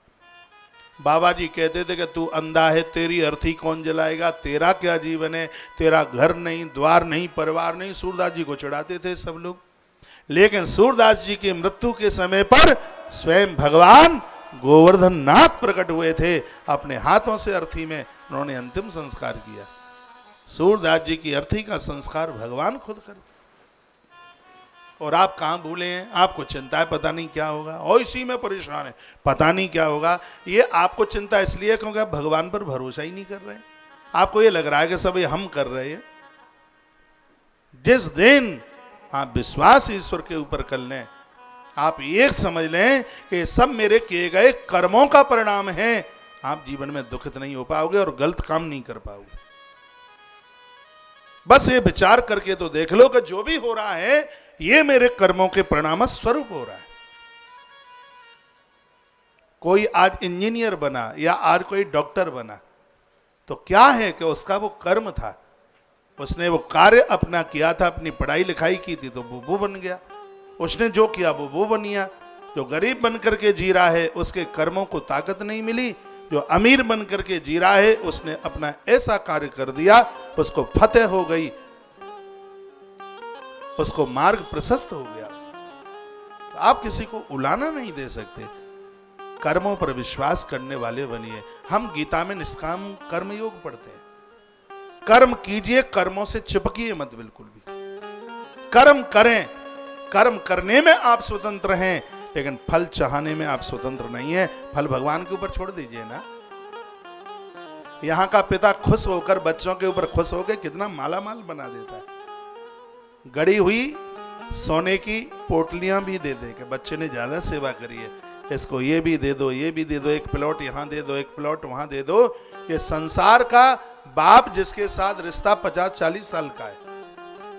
बाबा जी कहते थे कि तू अंधा है, तेरी अर्थी कौन जलाएगा, तेरा क्या जीवन है, तेरा घर नहीं, द्वार नहीं, परिवार नहीं। सूरदास जी को चढ़ाते थे सब लोग। लेकिन सूरदास जी की मृत्यु के समय पर स्वयं भगवान गोवर्धन नाथ प्रकट हुए थे, अपने हाथों से अर्थी में उन्होंने अंतिम संस्कार किया। सूरदास जी की अर्थी का संस्कार भगवान खुद कर। और आप कहां भूले हैं, आपको चिंता है पता नहीं क्या होगा, और इसी में परेशान है पता नहीं क्या होगा। ये आपको चिंता इसलिए क्योंकि आप भगवान पर भरोसा ही नहीं कर रहे हैं। आपको ये लग रहा है कि सब ये हम कर रहे हैं। जिस दिन आप विश्वास ईश्वर के ऊपर कर लें, आप ये समझ लें कि सब मेरे किए गए कर्मों का परिणाम है, आप जीवन में दुखित नहीं हो पाओगे और गलत काम नहीं कर पाओगे। बस ये विचार करके तो देख लो कि जो भी हो रहा है ये मेरे कर्मों के परिणाम स्वरूप हो रहा है। कोई आज इंजीनियर बना या आज कोई डॉक्टर बना तो क्या है कि उसका वो कर्म था, उसने वो कार्य अपना किया था, अपनी पढ़ाई लिखाई की थी तो वो बन गया। उसने जो किया वो बन गया। जो गरीब बन करके जी रहा है उसके कर्मों को ताकत नहीं मिली, जो अमीर बन करके जी रहा है उसने अपना ऐसा कार्य कर दिया, उसको फतेह हो गई। उसको मार्ग प्रशस्त हो गया। तो आप किसी को उलाना नहीं दे सकते। कर्मों पर विश्वास करने वाले बनिए। हम गीता में निष्काम कर्म योग पढ़ते हैं। कर्म कीजिए, कर्मों से चिपकिए मत बिल्कुल भी। कर्म करें, कर्म करने में आप स्वतंत्र हैं, लेकिन फल चाहने में आप स्वतंत्र नहीं है। फल भगवान के ऊपर छोड़ दीजिए ना। यहां का पिता खुश होकर बच्चों के ऊपर खुश होकर कितना माला माल बना देता है। गड़ी हुई सोने की पोटलियां भी दे दे के बच्चे ने ज्यादा सेवा करी है, इसको ये भी दे दो, ये भी दे दो, एक प्लॉट यहां दे दो, एक प्लॉट वहां दे दो। ये संसार का बाप जिसके साथ रिश्ता 50-40 साल का है,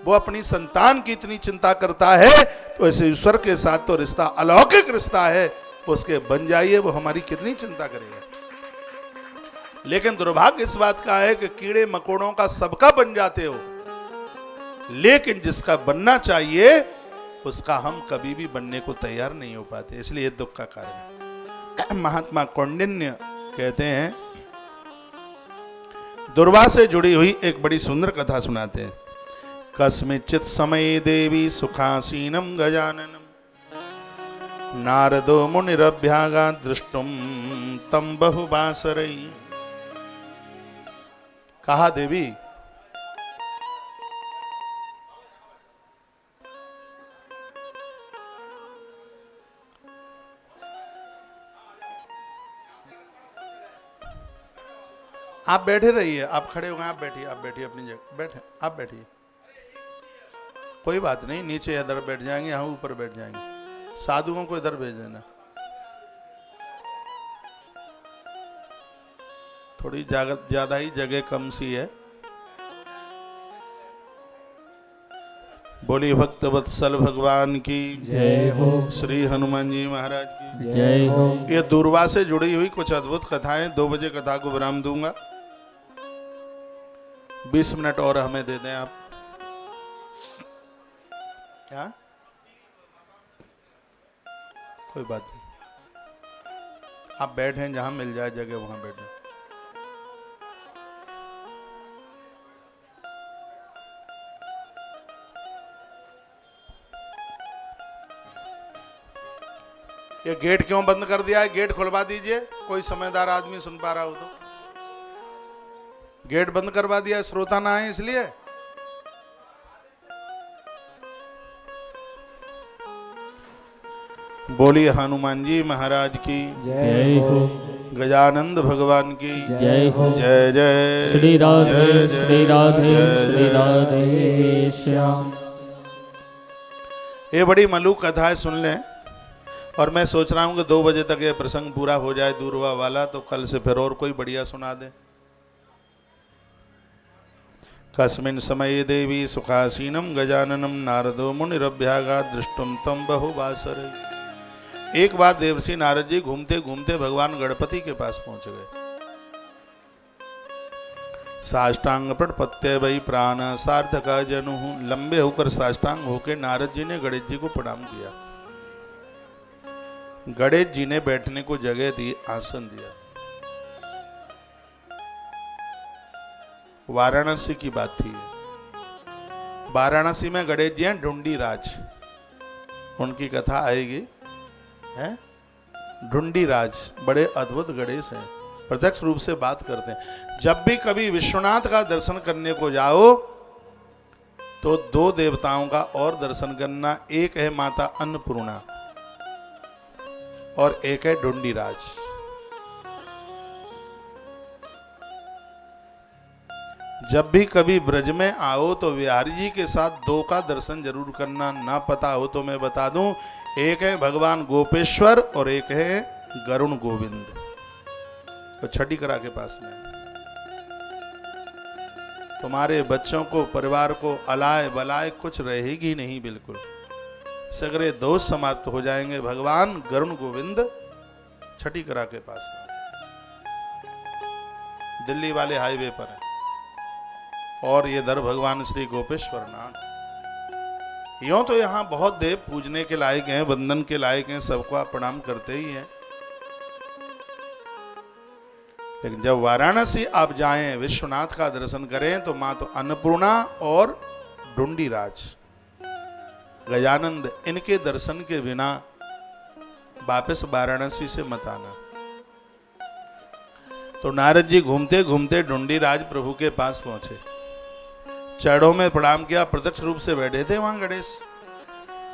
वो अपनी संतान की इतनी चिंता करता है, तो ऐसे ईश्वर के साथ तो रिश्ता अलौकिक रिश्ता है, उसके बन जाइए, वो हमारी कितनी चिंता करेगा। लेकिन दुर्भाग्य इस बात का है कि कीड़े मकोड़ों का सबका बन जाते हो, लेकिन जिसका बनना चाहिए उसका हम कभी भी बनने को तैयार नहीं हो पाते, इसलिए दुख का कारण है। महात्मा कौंडिन्य कहते हैं, दुर्वा से जुड़ी हुई एक बड़ी सुंदर कथा सुनाते हैं। कस्मिंचित् समये देवी सुखासीनं गजाननं नारदो मुनिरभ्यागात् दृष्टुं तं बहुवासरै। कहा देवी आप बैठे रहिए, आप खड़े हो गए, आप बैठिए, आप बैठिए अपनी जगह बैठे, आप बैठिए, कोई बात नहीं, नीचे इधर बैठ जाएंगे, हम ऊपर बैठ जाएंगे, साधुओं को इधर भेज देना। थोड़ी ज्यादा ही जगह कम सी है। बोली भक्त वत्सल भगवान की जय हो। श्री हनुमान जी महाराज की जय हो। ये दुर्वा से जुड़ी हुई कुछ अद्भुत कथाएं। 2 बजे कथा को विराम दूंगा, 20 मिनट और हमें दे दें आप। क्या? कोई बात नहीं, आप बैठे, जहां मिल जाए जगह वहां बैठे। ये गेट क्यों बंद कर दिया है? गेट खुलवा दीजिए, कोई समझदार आदमी सुन पा रहा हो तो। गेट बंद करवा दिया, श्रोता ना आए इसलिए। बोलिए हनुमान जी महाराज की जय हो। गजानंद भगवान की जय हो। जय जय श्री राधे जय जय श्री राधे जय श्री जय। राधे श्याम। ये बड़ी मलूक कथा है, सुन लें। और मैं सोच रहा हूं कि 2 बजे तक ये प्रसंग पूरा हो जाए दूरवा वाला, तो कल से फिर और कोई बढ़िया सुना दे। कस्मिन् समये देवी सुखासीनं गजाननं नारदो मुनिरभ्यागात् दृष्टुं तं बहुवासरै। एक बार देवर्षि नारद जी घूमते घूमते भगवान गणपति के पास पहुंच गए। साष्टांग प्रपत्य वही प्राण सार्थका जनु। लंबे होकर साष्टांग होकर नारद जी ने गणेश जी को प्रणाम किया। गणेश जी ने बैठने को जगह दी, आसन दिया। वाराणसी की बात थी। वाराणसी में गणेश जी हैं ढूंढी राज, उनकी कथा आएगी। हैं ढूंढी राज बड़े अद्भुत गणेश हैं, प्रत्यक्ष रूप से बात करते हैं। जब भी कभी विश्वनाथ का दर्शन करने को जाओ तो 2 देवताओं का और दर्शन करना। एक है माता अन्नपूर्णा और एक है ढूंढी राज। जब भी कभी ब्रज में आओ तो बिहारी जी के साथ 2 का दर्शन जरूर करना। ना पता हो तो मैं बता दूं, एक है भगवान गोपेश्वर और एक है गरुण गोविंद, तो छठी करा के पास में। तुम्हारे बच्चों को, परिवार को अलाय बलाय कुछ रहेगी नहीं, बिल्कुल सगरे दोष समाप्त हो जाएंगे। भगवान गरुण गोविंद छठी करा के पास में, दिल्ली वाले हाईवे पर है। और ये दर भगवान श्री गोपेश्वर नाथ। यूं तो यहाँ बहुत देव पूजने के लायक हैं, वंदन के लायक हैं, सबको आप प्रणाम करते ही हैं। लेकिन जब वाराणसी आप जाएं, विश्वनाथ का दर्शन करें, तो मां तो अन्नपूर्णा और ढूंढी राज गजानंद इनके दर्शन के बिना वापस वाराणसी से मत आना। तो नारद जी घूमते घूमते ढूंढीराज प्रभु के पास पहुंचे, चरणों में प्रणाम किया, प्रत्यक्ष रूप से बैठे थे वहां गणेश।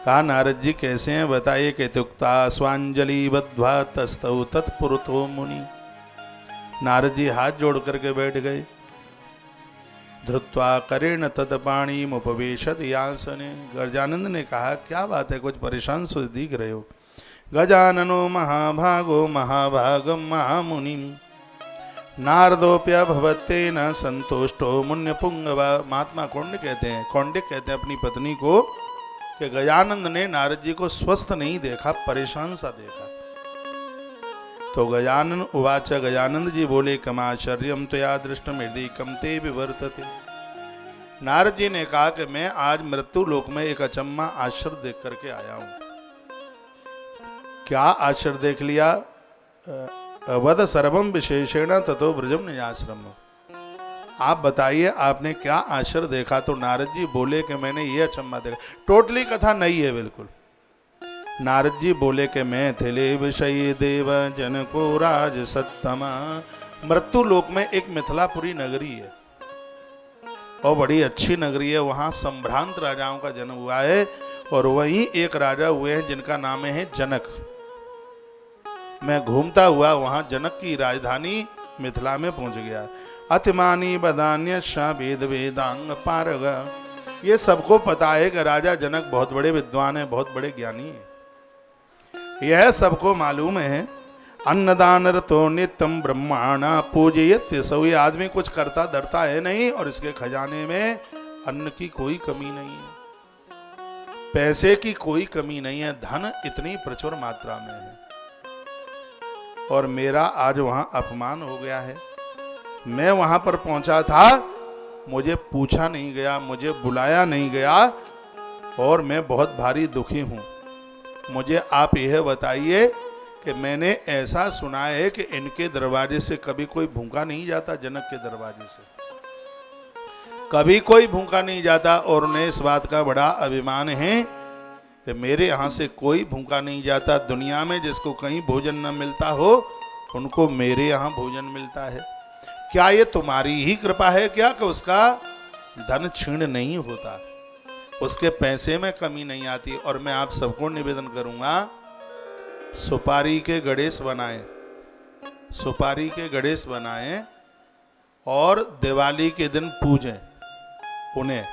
कहा नारद जी कैसे हैं बताइए। कहते उक्ता स्वांजलि बद्ध्वा तस्तौ तत्पुरुतो मुनि। नारद जी हाथ जोड़ करके बैठ गए। धृत्वा करेण तत्पाणी मुपवेशत यासने। गजानंद ने कहा क्या बात है, कुछ परेशान से दिख रहे हो। गजाननो महाभागो महाभागम महामुनि नारदोप्य भवत्तेन संतुष्टो मुन्य पुंगवा। महात्मा कौंडिक कहते हैं अपनी पत्नी को कि गजानंद ने नारद जी को स्वस्थ नहीं देखा, परेशान सा देखा। तो गजानन उवाच, गजानंद जी बोले कमाश्चर्यम त्वया दृष्टम हृदय कम ते विवर्तते। नारद जी ने कहा कि मैं आज मृत्यु लोक में एक अचम्मा आश्चर्य देख करके आया हूं। क्या आश्चर्य देख लिया। अवध सर्वम विशेषेण ततो ब्रजम निजाश्रम। आप बताइए आपने क्या आश्चर्य देखा। तो नारद जी बोले कि मैंने ये अचम्मा देखा। टोटली कथा नहीं है बिल्कुल। नारद जी बोले कि मैं थिले विषय देव जन को राज सत्तमा। मृत्यु लोक में एक मिथिलापुरी नगरी है और बड़ी अच्छी नगरी है। वहां संभ्रांत राजाओं का जन्म हुआ है और वहीं एक राजा हुए हैं जिनका नाम है जनक। मैं घूमता हुआ वहां जनक की राजधानी मिथिला में पहुंच गया। अतिमानी बदान्य वेद वेदांग पारग। ये सबको पता है कि राजा जनक बहुत बड़े विद्वान है, बहुत बड़े ज्ञानी है। यह सबको मालूम है। अन्नदान रतो नित्यम ब्रह्माणा पूजयत। सो ये आदमी कुछ करता धरता है नहीं और इसके खजाने में अन्न की कोई कमी नहीं है, पैसे की कोई कमी नहीं है, धन इतनी प्रचुर मात्रा में है। और मेरा आज वहां अपमान हो गया है। मैं वहां पर पहुंचा था, मुझे पूछा नहीं गया, मुझे बुलाया नहीं गया और मैं बहुत भारी दुखी हूं। मुझे आप यह बताइए कि मैंने ऐसा सुना है कि इनके दरवाजे से कभी कोई भूखा नहीं जाता। जनक के दरवाजे से कभी कोई भूखा नहीं जाता और उन्हें इस बात का बड़ा अभिमान है कि मेरे यहाँ से कोई भूखा नहीं जाता। दुनिया में जिसको कहीं भोजन न मिलता हो उनको मेरे यहाँ भोजन मिलता है। क्या ये तुम्हारी ही कृपा है क्या कि उसका धन क्षीण नहीं होता, उसके पैसे में कमी नहीं आती। और मैं आप सबको निवेदन करूंगा, सुपारी के गणेश बनाएं, सुपारी के गणेश बनाएं और दिवाली के दिन पूजें उन्हें।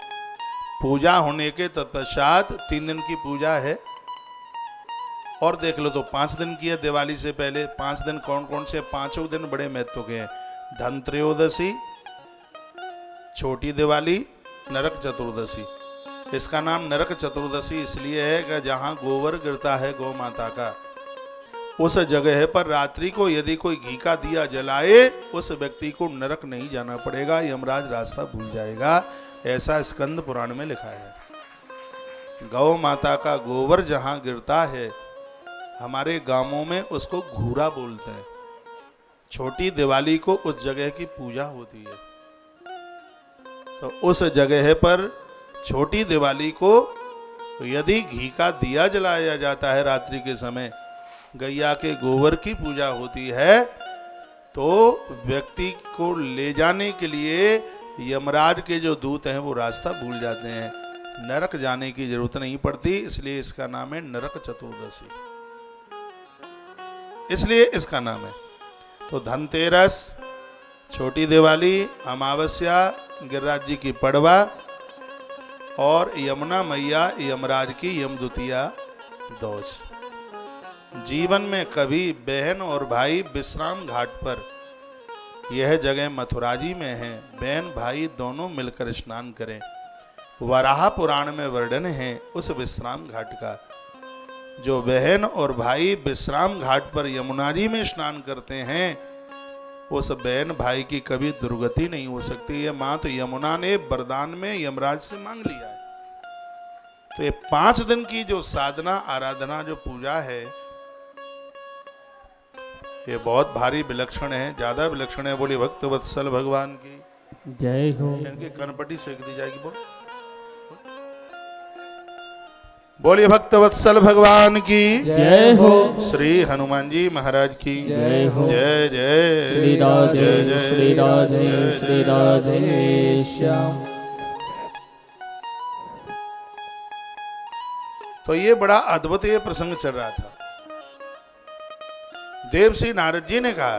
पूजा होने के तत्पश्चात 3 दिन की पूजा है और देख लो तो 5 दिन की है दिवाली से पहले। 5 दिन कौन कौन से? 5 दिन बड़े महत्व के हैं। धनत्रयोदशी, छोटी दिवाली, नरक चतुर्दशी। इसका नाम नरक चतुर्दशी इसलिए है कि जहां गोबर गिरता है गौ माता का, उस जगह पर रात्रि को यदि कोई घी का दिया जलाए उस व्यक्ति को नरक नहीं जाना पड़ेगा, यमराज रास्ता भूल जाएगा। ऐसा स्कंद पुराण में लिखा है। गौ माता का गोबर जहां गिरता है, हमारे गांवों में उसको घूरा बोलते हैं। छोटी दिवाली को उस जगह की पूजा होती है। तो उस जगह पर छोटी दिवाली को यदि घी का दिया जलाया जाता है, रात्रि के समय गैया के गोबर की पूजा होती है, तो व्यक्ति को ले जाने के लिए यमराज के जो दूत हैं वो रास्ता भूल जाते हैं, नरक जाने की जरूरत नहीं पड़ती। इसलिए इसका नाम है नरक चतुर्दशी, इसलिए इसका नाम है। तो धनतेरस, छोटी दिवाली, अमावस्या, गिरिराज जी की पड़वा और यमुना मैया यमराज की यमदूतिया दोष। जीवन में कभी बहन और भाई विश्राम घाट पर, यह जगह मथुरा जी में है, बहन भाई दोनों मिलकर स्नान करें। वराह पुराण में वर्णन है उस विश्राम घाट का। जो बहन और भाई विश्राम घाट पर यमुना जी में स्नान करते हैं, उस बहन भाई की कभी दुर्गति नहीं हो सकती है। मां तो यमुना ने वरदान में यमराज से मांग लिया है। तो ये 5 दिन की जो साधना आराधना जो पूजा है, ये बहुत भारी विलक्षण है, ज्यादा विलक्षण है। बोली भक्त वत्सल भगवान की जय हो। इनकी कनपट्टी सेक दी जाएगी। बोल बोलिए भक्तवत्सल भगवान की जय हो। श्री हनुमान जी महाराज की जय हो। जय जय श्री राधे जय जय श्री राधे जय श्री जय। राधे श्याम। तो ये बड़ा अद्भुत प्रसंग चल रहा था। देवश्री नारद जी ने कहा,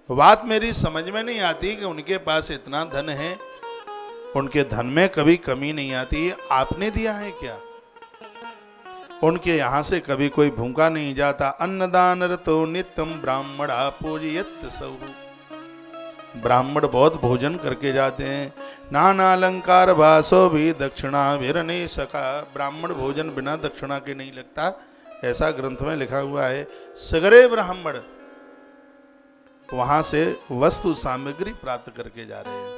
बात मेरी समझ में नहीं आती कि उनके पास इतना धन है, उनके धन में कभी कमी नहीं आती, आपने दिया है क्या? उनके यहां से कभी कोई भूखा नहीं जाता। अन्नदान रतो नित्यम ब्राह्मणा पूजयत सौ। ब्राह्मण बहुत भोजन करके जाते हैं। नाना अलंकार भासो भी दक्षिणा विरने सका। ब्राह्मण भोजन बिना दक्षिणा के नहीं लगता, ऐसा ग्रंथ में लिखा हुआ है। सगरे ब्राह्मण वहां से वस्तु सामग्री प्राप्त करके जा रहे हैं।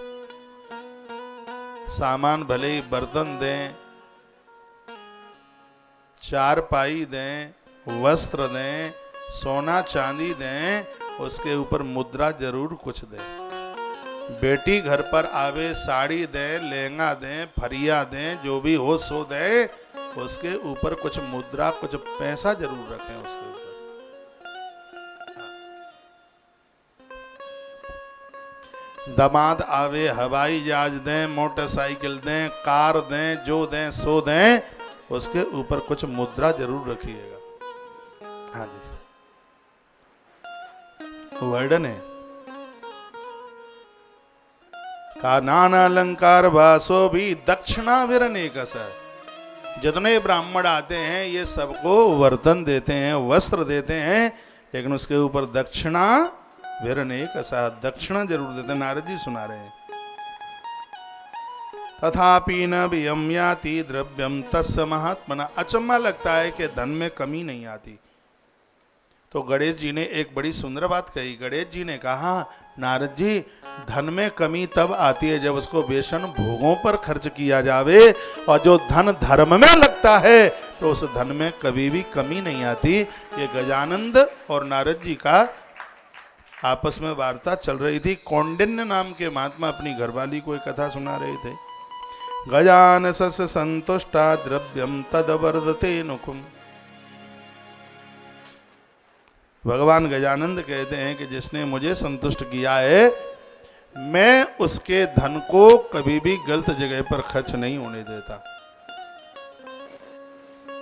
सामान भले ही बर्तन दें, चारपाई दें, वस्त्र दें, सोना चांदी दें, उसके ऊपर मुद्रा जरूर कुछ दें। बेटी घर पर आवे, साड़ी दें, लहंगा दें, फरिया दें, जो भी हो सो दें, उसके ऊपर कुछ मुद्रा, कुछ पैसा जरूर रखें उसके ऊपर। दामाद आवे, हवाई जहाज दें, मोटरसाइकिल दें, कार दें, जो दें सो दें, उसके ऊपर कुछ मुद्रा जरूर रखिएगा। हाँ जी, वर्णन है। का नाना अलंकार भासो भी दक्षिणा विरने कसर। जितने ब्राह्मण आते हैं ये सबको वर्तन देते हैं, वस्त्र देते हैं, लेकिन उसके ऊपर दक्षिणा विरने कसा, दक्षिणा जरूर देते हैं। नारद जी सुना रहे हैं। तथापि न वियम याति द्रव्यम तस्य महात्मना। अचम्मा लगता है कि धन में कमी नहीं आती। तो गणेश जी ने एक बड़ी सुंदर बात कही। गणेश जी ने कहा, नारद जी, धन में कमी तब आती है जब उसको बेशन भोगों पर खर्च किया जावे, और जो धन धर्म में लगता है तो उस धन में कभी भी कमी नहीं आती। ये गजानंद और नारद जी का आपस में वार्ता चल रही थी। कौंडिन्य नाम के महात्मा अपनी घरवाली को एक कथा सुना रहे थे। गजान सस संतुष्टा द्रव्यम तद वर्धते नुकुम। भगवान गजानंद कहते हैं कि जिसने मुझे संतुष्ट किया है, मैं उसके धन को कभी भी गलत जगह पर खर्च नहीं होने देता,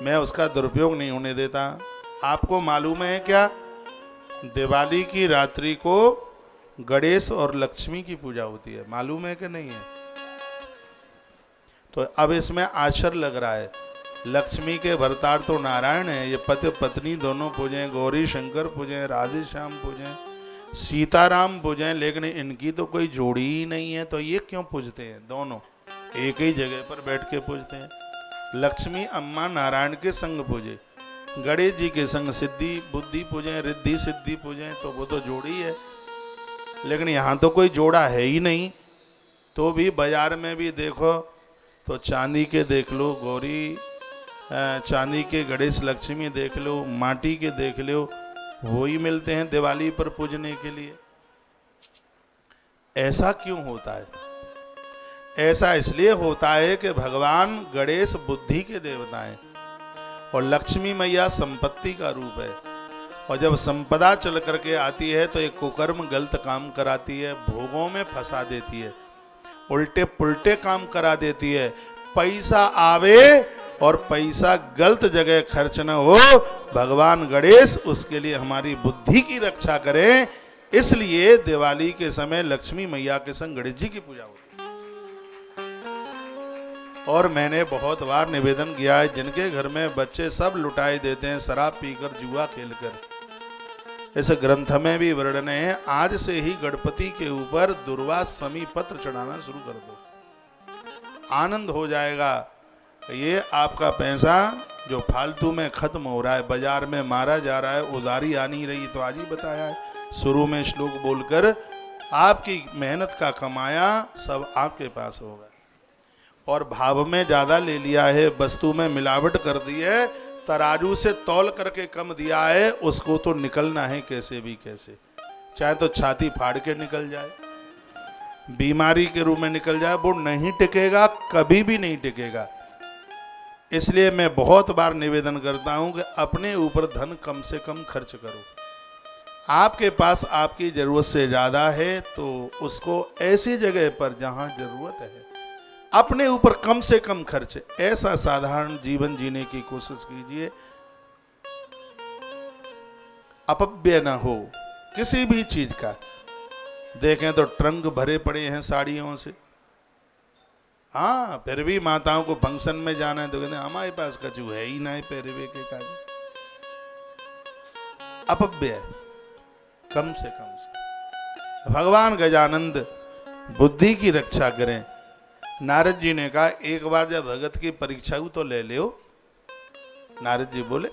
मैं उसका दुरुपयोग नहीं होने देता। आपको मालूम है क्या, दिवाली की रात्रि को गणेश और लक्ष्मी की पूजा होती है, मालूम है कि नहीं है? तो अब इसमें आश्चर्य लग रहा है। लक्ष्मी के भरतार तो नारायण है, ये पति पत्नी दोनों पूजें, गौरी शंकर पूजें, राधे श्याम पूजें, सीताराम पूजें, लेकिन इनकी तो कोई जोड़ी ही नहीं है। तो ये क्यों पूजते हैं? दोनों एक ही जगह पर बैठ के पूजते हैं। लक्ष्मी अम्मा नारायण के संग पूजे, गणेश जी के संग सिद्धि बुद्धि पूजें, रिद्धि सिद्धि पूजें, तो वो तो जोड़ी है। लेकिन यहाँ तो कोई जोड़ा है ही नहीं। तो भी बाजार में भी देखो तो चांदी के देख लो गौरी, चांदी के गणेश लक्ष्मी देख लो, माटी के देख लो, वो ही मिलते हैं दिवाली पर पूजने के लिए। ऐसा क्यों होता है? ऐसा इसलिए होता है कि भगवान गणेश बुद्धि के देवता हैं और लक्ष्मी मैया संपत्ति का रूप है। और जब संपदा चल करके आती है तो एक कुकर्म गलत काम कराती है, भोगों में फंसा देती है, उल्टे पुल्टे काम करा देती है। पैसा आवे और पैसा गलत जगह खर्च न हो, भगवान गणेश उसके लिए हमारी बुद्धि की रक्षा करें। इसलिए दिवाली के समय लक्ष्मी मैया के संग गणेश जी की पूजा होती है। और मैंने बहुत बार निवेदन किया है, जिनके घर में बच्चे सब लुटाई देते हैं शराब पीकर, जुआ खेलकर, इस ग्रंथ में भी वर्णन है, आज से ही गणपति के ऊपर दुर्वास समी पत्र चढ़ाना शुरू कर दो, आनंद हो जाएगा। ये आपका पैसा जो फालतू में खत्म हो रहा है, बाजार में मारा जा रहा है, उधारी आ नहीं रही। तो आज ही बताया है शुरू में श्लोक बोलकर, आपकी मेहनत का कमाया सब आपके पास होगा। और भाव में ज़्यादा ले लिया है, वस्तु में मिलावट कर दी है, तराजू से तौल करके कम दिया है, उसको तो निकलना है कैसे भी कैसे, चाहे तो छाती फाड़ के निकल जाए, बीमारी के रूप में निकल जाए, वो नहीं टिकेगा, कभी भी नहीं टिकेगा। इसलिए मैं बहुत बार निवेदन करता हूं कि अपने ऊपर धन कम से कम खर्च करो। आपके पास आपकी जरूरत से ज्यादा है तो उसको ऐसी जगह पर जहां जरूरत है अपने ऊपर कम से कम खर्च, ऐसा साधारण जीवन जीने की कोशिश कीजिए। अपव्यय न हो किसी भी चीज का। देखें तो ट्रंक भरे पड़े हैं साड़ियों से, हाँ फिर भी माताओं को फंक्शन में जाना है तो कहते हैं हमारे पास कछु है ही नहीं पहरवे के काज। अपव्यय कम से कम। भगवान गजानंद बुद्धि की रक्षा करें। नारद जी ने कहा एक बार जब भगत की परीक्षा हुई तो ले लो। नारद जी बोले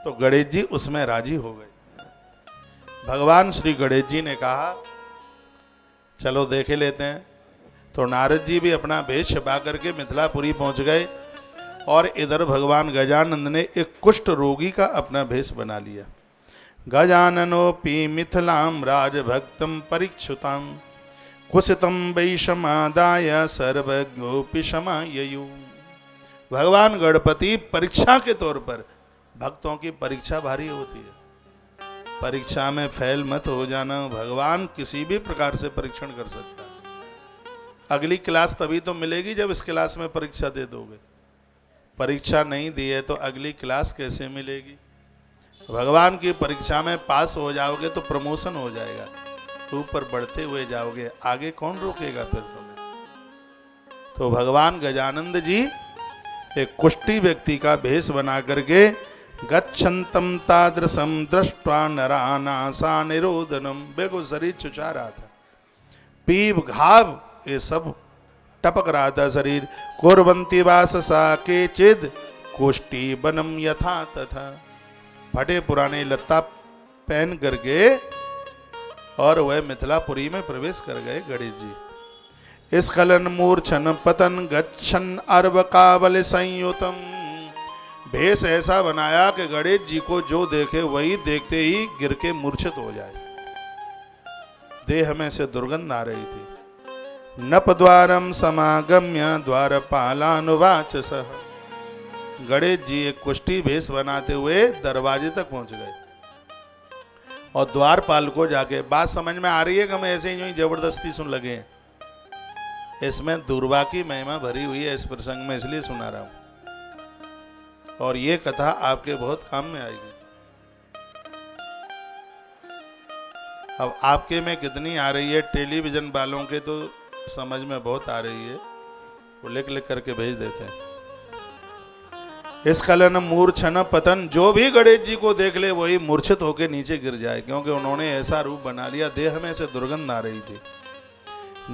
तो गणेश जी उसमें राजी हो गए। भगवान श्री गणेश जी ने कहा चलो देखे लेते हैं। तो नारद जी भी अपना भेष छिपा करके मिथिलापुरी पहुंच गए और इधर भगवान गजानंद ने एक कुष्ठ रोगी का अपना भेष बना लिया। गजाननोपि मिथिलां राजभक्तं परीक्षुतां कुसितं वैषमादाय सर्वज्ञोपि शमाययु। भगवान गणपति परीक्षा के तौर पर, भक्तों की परीक्षा भारी होती है, परीक्षा में फेल मत हो जाना। भगवान किसी भी प्रकार से परीक्षण कर सकता है। अगली क्लास तभी तो मिलेगी जब इस क्लास में परीक्षा दे दोगे। परीक्षा नहीं दी है तो अगली क्लास कैसे मिलेगी। भगवान की परीक्षा में पास हो जाओगे तो प्रमोशन हो जाएगा, ऊपर बढ़ते हुए जाओगे, आगे कौन रोकेगा फिर तुम्हें। तो भगवान गजानंद जी एक कुष्ठी व्यक्ति का भेष बना करके गच्छन्तं तादृशं दृष्ट्वा नरानासा निरोधनम, बिल्कुल शरीर चुचा रहा था, पीप घाव ये सब टपक रहा था शरीर। कुर्वन्ति वाससा केचिद् कोष्ठी बनम यथा तथा। फटे पुराने लत्ता पहन करके और वह मिथिलापुरी में प्रवेश कर गए गणेश जी। स्खलन मूर्छन पतन गच्छन अर्व काबल संयुतम। भेष ऐसा बनाया कि गणेश जी को जो देखे वही देखते ही गिर के मूर्छित हो जाए। देह में से दुर्गंध आ रही थी। नपद्वारम समागम्य द्वारपालानुवाच सह। गणेश जी एक कुष्ठी भेष बनाते हुए दरवाजे तक पहुंच गए और द्वारपाल को जाके, बात समझ में आ रही है कि हम ऐसे ही जबरदस्ती सुन लगे हैं। इसमें दुर्वा की महिमा भरी हुई है इस प्रसंग में, इसलिए सुना रहा हूं और ये कथा आपके बहुत काम में आएगी। अब आपके में कितनी आ रही है, टेलीविजन वालों के तो समझ में बहुत आ रही है, वो लिख लिख करके भेज देते हैं। स्खलन मूर्छन पतन, जो भी गणेश जी को देख ले वही मूर्छित होकर नीचे गिर जाए, क्योंकि उन्होंने ऐसा रूप बना लिया, देह में से दुर्गंध आ रही थी।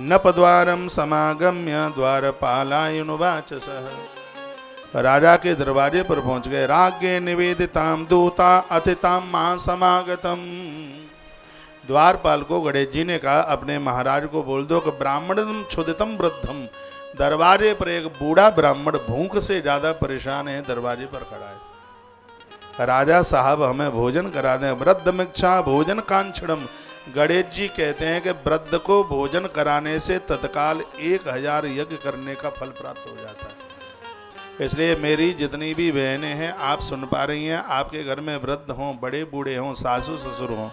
नपद्वारम समागम्य द्वारपालायुनुवाच सह। राजा के दरवाजे पर पहुंच गए। राज्ञे निवेदिताम दूता अतिताम महासमागतम। द्वारपाल को गणेश जी ने कहा अपने महाराज को बोल दो कि ब्राह्मणम क्षुदितम वृद्धम, दरवाजे पर एक बूढ़ा ब्राह्मण भूख से ज्यादा परेशान है, दरवाजे पर खड़ा है। राजा साहब हमें भोजन करा दें। वृद्धमिच्छा भोजन कांक्षणम। गणेश जी कहते हैं कि वृद्ध को भोजन कराने से तत्काल 1000 यज्ञ करने का फल प्राप्त हो जाता है। इसलिए मेरी जितनी भी बहनें हैं, आप सुन पा रही हैं, आपके घर में वृद्ध हों, बड़े बूढ़े हों, सासू ससुर हों,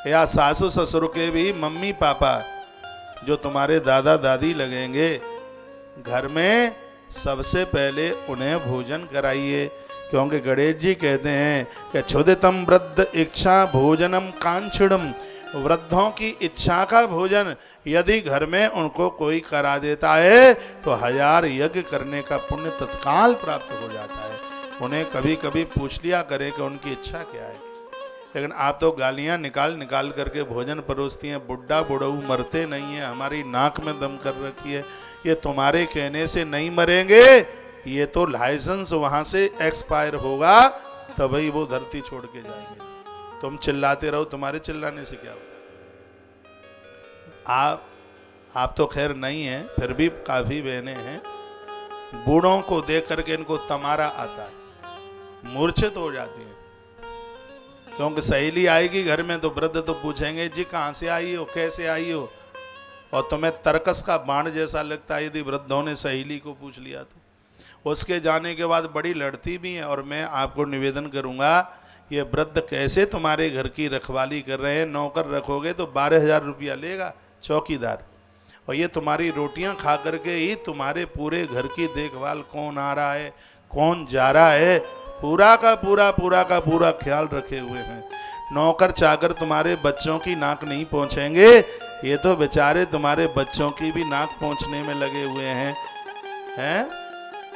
या सासू ससुर के भी मम्मी पापा जो तुम्हारे दादा दादी लगेंगे, घर में सबसे पहले उन्हें भोजन कराइए, क्योंकि गणेश जी कहते हैं कि क्षुदितम वृद्ध इच्छा भोजनम कांक्षणम। वृद्धों की इच्छा का भोजन यदि घर में उनको कोई करा देता है तो 1000 यज्ञ करने का पुण्य तत्काल प्राप्त हो जाता है। उन्हें कभी कभी पूछ लिया करे कि उनकी इच्छा क्या है, लेकिन आप तो गालियां निकाल निकाल करके भोजन परोसती हैं। बुढ़ा बुढ़ऊ मरते नहीं है, हमारी नाक में दम कर रखी है, ये तुम्हारे कहने से नहीं मरेंगे, ये तो लाइसेंस वहां से एक्सपायर होगा तभी वो धरती छोड़ के जाएंगे। तुम चिल्लाते रहो, तुम्हारे चिल्लाने से क्या होता है। आप तो खैर नहीं हैं, फिर भी काफी बहनें हैं, बूढ़ों को देख करके इनको तमारा आता है, मूर्छित हो जाती हैं। क्योंकि सहेली आएगी घर में तो वृद्ध तो पूछेंगे जी कहाँ से आई हो, कैसे आई हो, और तुम्हें तरकस का बाण जैसा लगता है यदि वृद्धों ने सहेली को पूछ लिया तो। उसके जाने के बाद बड़ी लड़ती भी हैं। और मैं आपको निवेदन करूंगा, ये वृद्ध कैसे तुम्हारे घर की रखवाली कर रहे हैं। नौकर रखोगे तो 12,000 रुपया लेगा चौकीदार, और ये तुम्हारी रोटियां खा करके ही तुम्हारे पूरे घर की देखभाल, कौन आ रहा है कौन जा रहा है, पूरा का पूरा ख्याल रखे हुए हैं। नौकर चाकर तुम्हारे बच्चों की नाक नहीं पहुंचेंगे, ये तो बेचारे तुम्हारे बच्चों की भी नाक पहुंचने में लगे हुए हैं।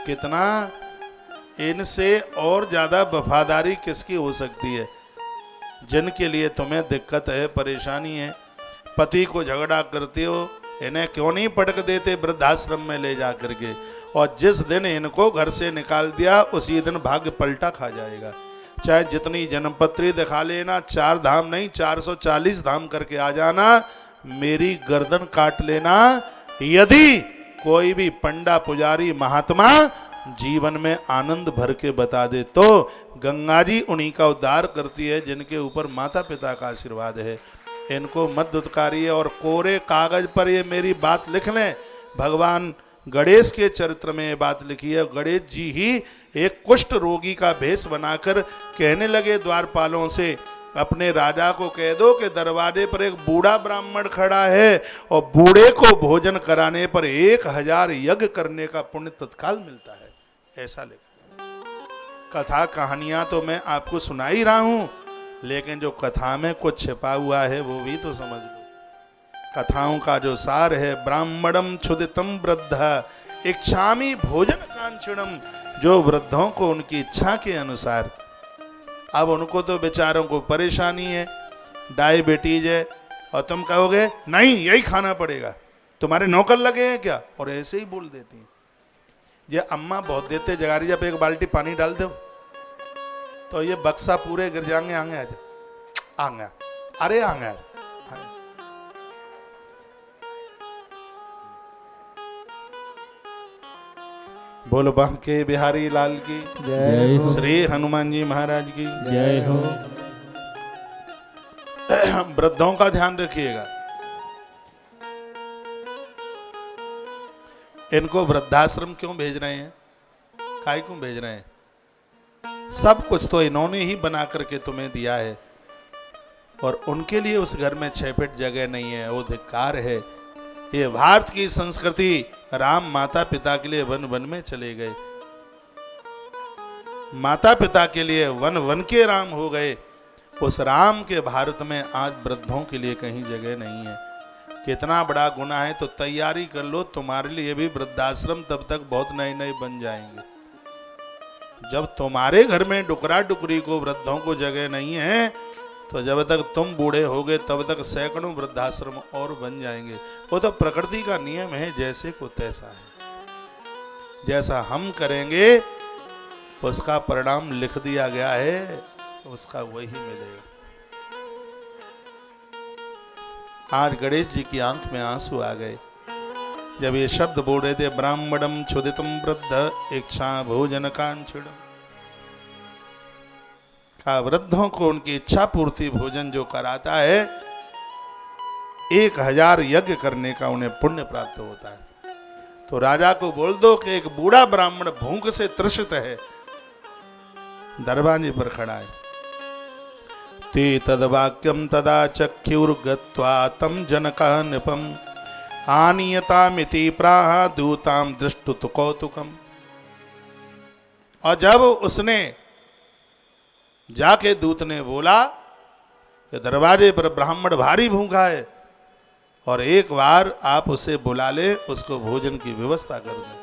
कितना इनसे और ज्यादा वफादारी किसकी हो सकती है। जिनके लिए तुम्हें दिक्कत है, परेशानी है, पति को झगड़ा करते हो, इन्हें क्यों नहीं पटक देते वृद्धाश्रम में ले जा करके। और जिस दिन इनको घर से निकाल दिया उसी दिन भाग्य पलटा खा जाएगा। चाहे जितनी जन्मपत्री दिखा लेना, 4 धाम नहीं 440 धाम करके आ जाना, मेरी गर्दन काट लेना, यदि कोई भी पंडा पुजारी महात्मा जीवन में आनंद भर के बता दे तो गंगा जी उन्हीं का उद्धार करती है जिनके ऊपर माता पिता का आशीर्वाद है। इनको मत दुत्कारिए और कोरे कागज पर ये मेरी बात लिख लें। भगवान गणेश के चरित्र में ये बात लिखी है। गणेश जी ही एक कुष्ठ रोगी का भेष बनाकर कहने लगे द्वारपालों से, अपने राजा को कह दो कि दरवाजे पर एक बूढ़ा ब्राह्मण खड़ा है और बूढ़े को भोजन कराने पर 1000 यज्ञ करने का पुण्य तत्काल मिलता है। ऐसा लिखा। कथा कहानियां तो मैं आपको सुना ही रहा हूं, लेकिन जो कथा में कुछ छिपा हुआ है वो भी तो समझ लो। कथाओं का जो सार है, ब्राह्मणम क्षुदितम वृद्ध इच्छामि भोजन कांक्षणम, जो वृद्धों को उनकी इच्छा के अनुसार, अब उनको तो बेचारों को परेशानी है, डायबिटीज है, और तुम कहोगे नहीं यही खाना पड़ेगा, तुम्हारे नौकर लगे हैं क्या, और ऐसे ही बोल देती हैं। ये अम्मा बहुत देते, जगारी जब एक बाल्टी पानी डाल दो तो ये बक्सा पूरे गिर जाएंगे। आंगे आज आंगे, अरे आंगे बोलो बांके बिहारी लाल की जय हो। श्री हनुमान जी महाराज की जय हो। वृद्धों का ध्यान रखिएगा। इनको वृद्धाश्रम क्यों भेज रहे हैं, काय क्यों भेज रहे हैं? सब कुछ तो इन्होंने ही बना करके तुम्हें दिया है, और उनके लिए उस घर में 6 फीट जगह नहीं है, वो धिक्कार है। ये भारत की संस्कृति, राम माता पिता के लिए वन वन में चले गए, माता पिता के लिए वन वन के राम हो गए। उस राम के भारत में आज वृद्धों के लिए कहीं जगह नहीं है। कितना बड़ा गुनाह है। तो तैयारी कर लो, तुम्हारे लिए भी वृद्धाश्रम तब तक बहुत नए नए बन जाएंगे। जब तुम्हारे घर में डुकरा डुकरी को, वृद्धों को जगह नहीं है, तो जब तक तुम बूढ़े होगे तब तक सैकड़ों वृद्धाश्रम और बन जाएंगे। वो तो प्रकृति का नियम है, जैसे को तैसा है। जैसा हम करेंगे उसका परिणाम लिख दिया गया है, उसका वही मिलेगा। आज गणेश जी की आंख में आंसू आ गए जब ये शब्द बोल रहे थे, ब्राह्मणम क्षुदितम वृद्ध इच्छा भोजन कांक्षणम। का वृद्धों को उनकी इच्छा पूर्ति भोजन जो कराता है, 1000 यज्ञ करने का उन्हें पुण्य प्राप्त होता है। तो राजा को बोल दो कि एक बूढ़ा ब्राह्मण भूख से त्रसित है, दरवाजे पर खड़ा है। ते तद्वाक्यम तदा चक्षुर्गत्वा तम जनकः नृपम आनीयतामिति प्राह दूताम दृष्टु तु कौतुकम। और जब उसने जाके दूत ने बोला कि दरवाजे पर ब्राह्मण भारी भूखा है और एक बार आप उसे बुला ले, उसको भोजन की व्यवस्था कर दे।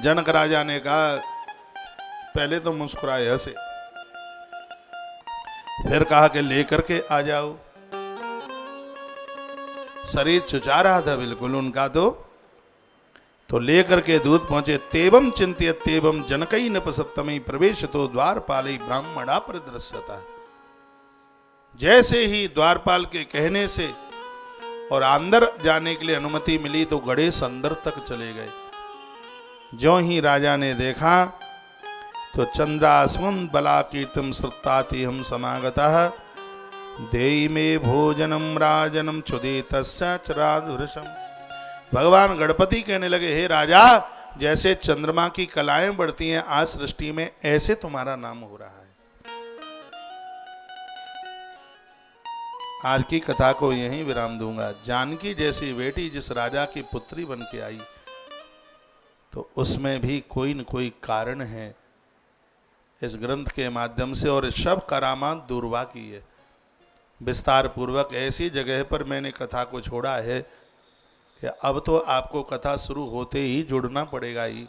जनक राजा ने कहा, पहले तो मुस्कुराए, हंसे, फिर कहा कि लेकर के आ जाओ। शरीर चुचा रहा था बिल्कुल उनका, तो लेकर के दूत पहुंचे। तेवम चिंतियत तेवम जनकई नपसत्तमई प्रवेश तो द्वारपाली ब्राह्मणा परिदृश्यता। जैसे ही द्वारपाल के कहने से और अंदर जाने के लिए अनुमति मिली तो गणेश अंदर तक चले गए। जो ही राजा ने देखा तो चंद्रास्मन बला कीर्तम श्रुताति हम समागतः देई में भोजनम राजनम क्षुदे तस्या चराधुरसम। भगवान गणपति कहने लगे, हे राजा, जैसे चंद्रमा की कलाएं बढ़ती हैं आज सृष्टि में, ऐसे तुम्हारा नाम हो रहा है। आज की कथा को यहीं विराम दूंगा। जानकी जैसी बेटी जिस राजा की पुत्री बन के आई, तो उसमें भी कोई न कोई कारण है इस ग्रंथ के माध्यम से, और इस सब करामात दूरवा की है। विस्तार पूर्वक ऐसी जगह पर मैंने कथा को छोड़ा है कि अब तो आपको कथा शुरू होते ही जुड़ना पड़ेगा ही।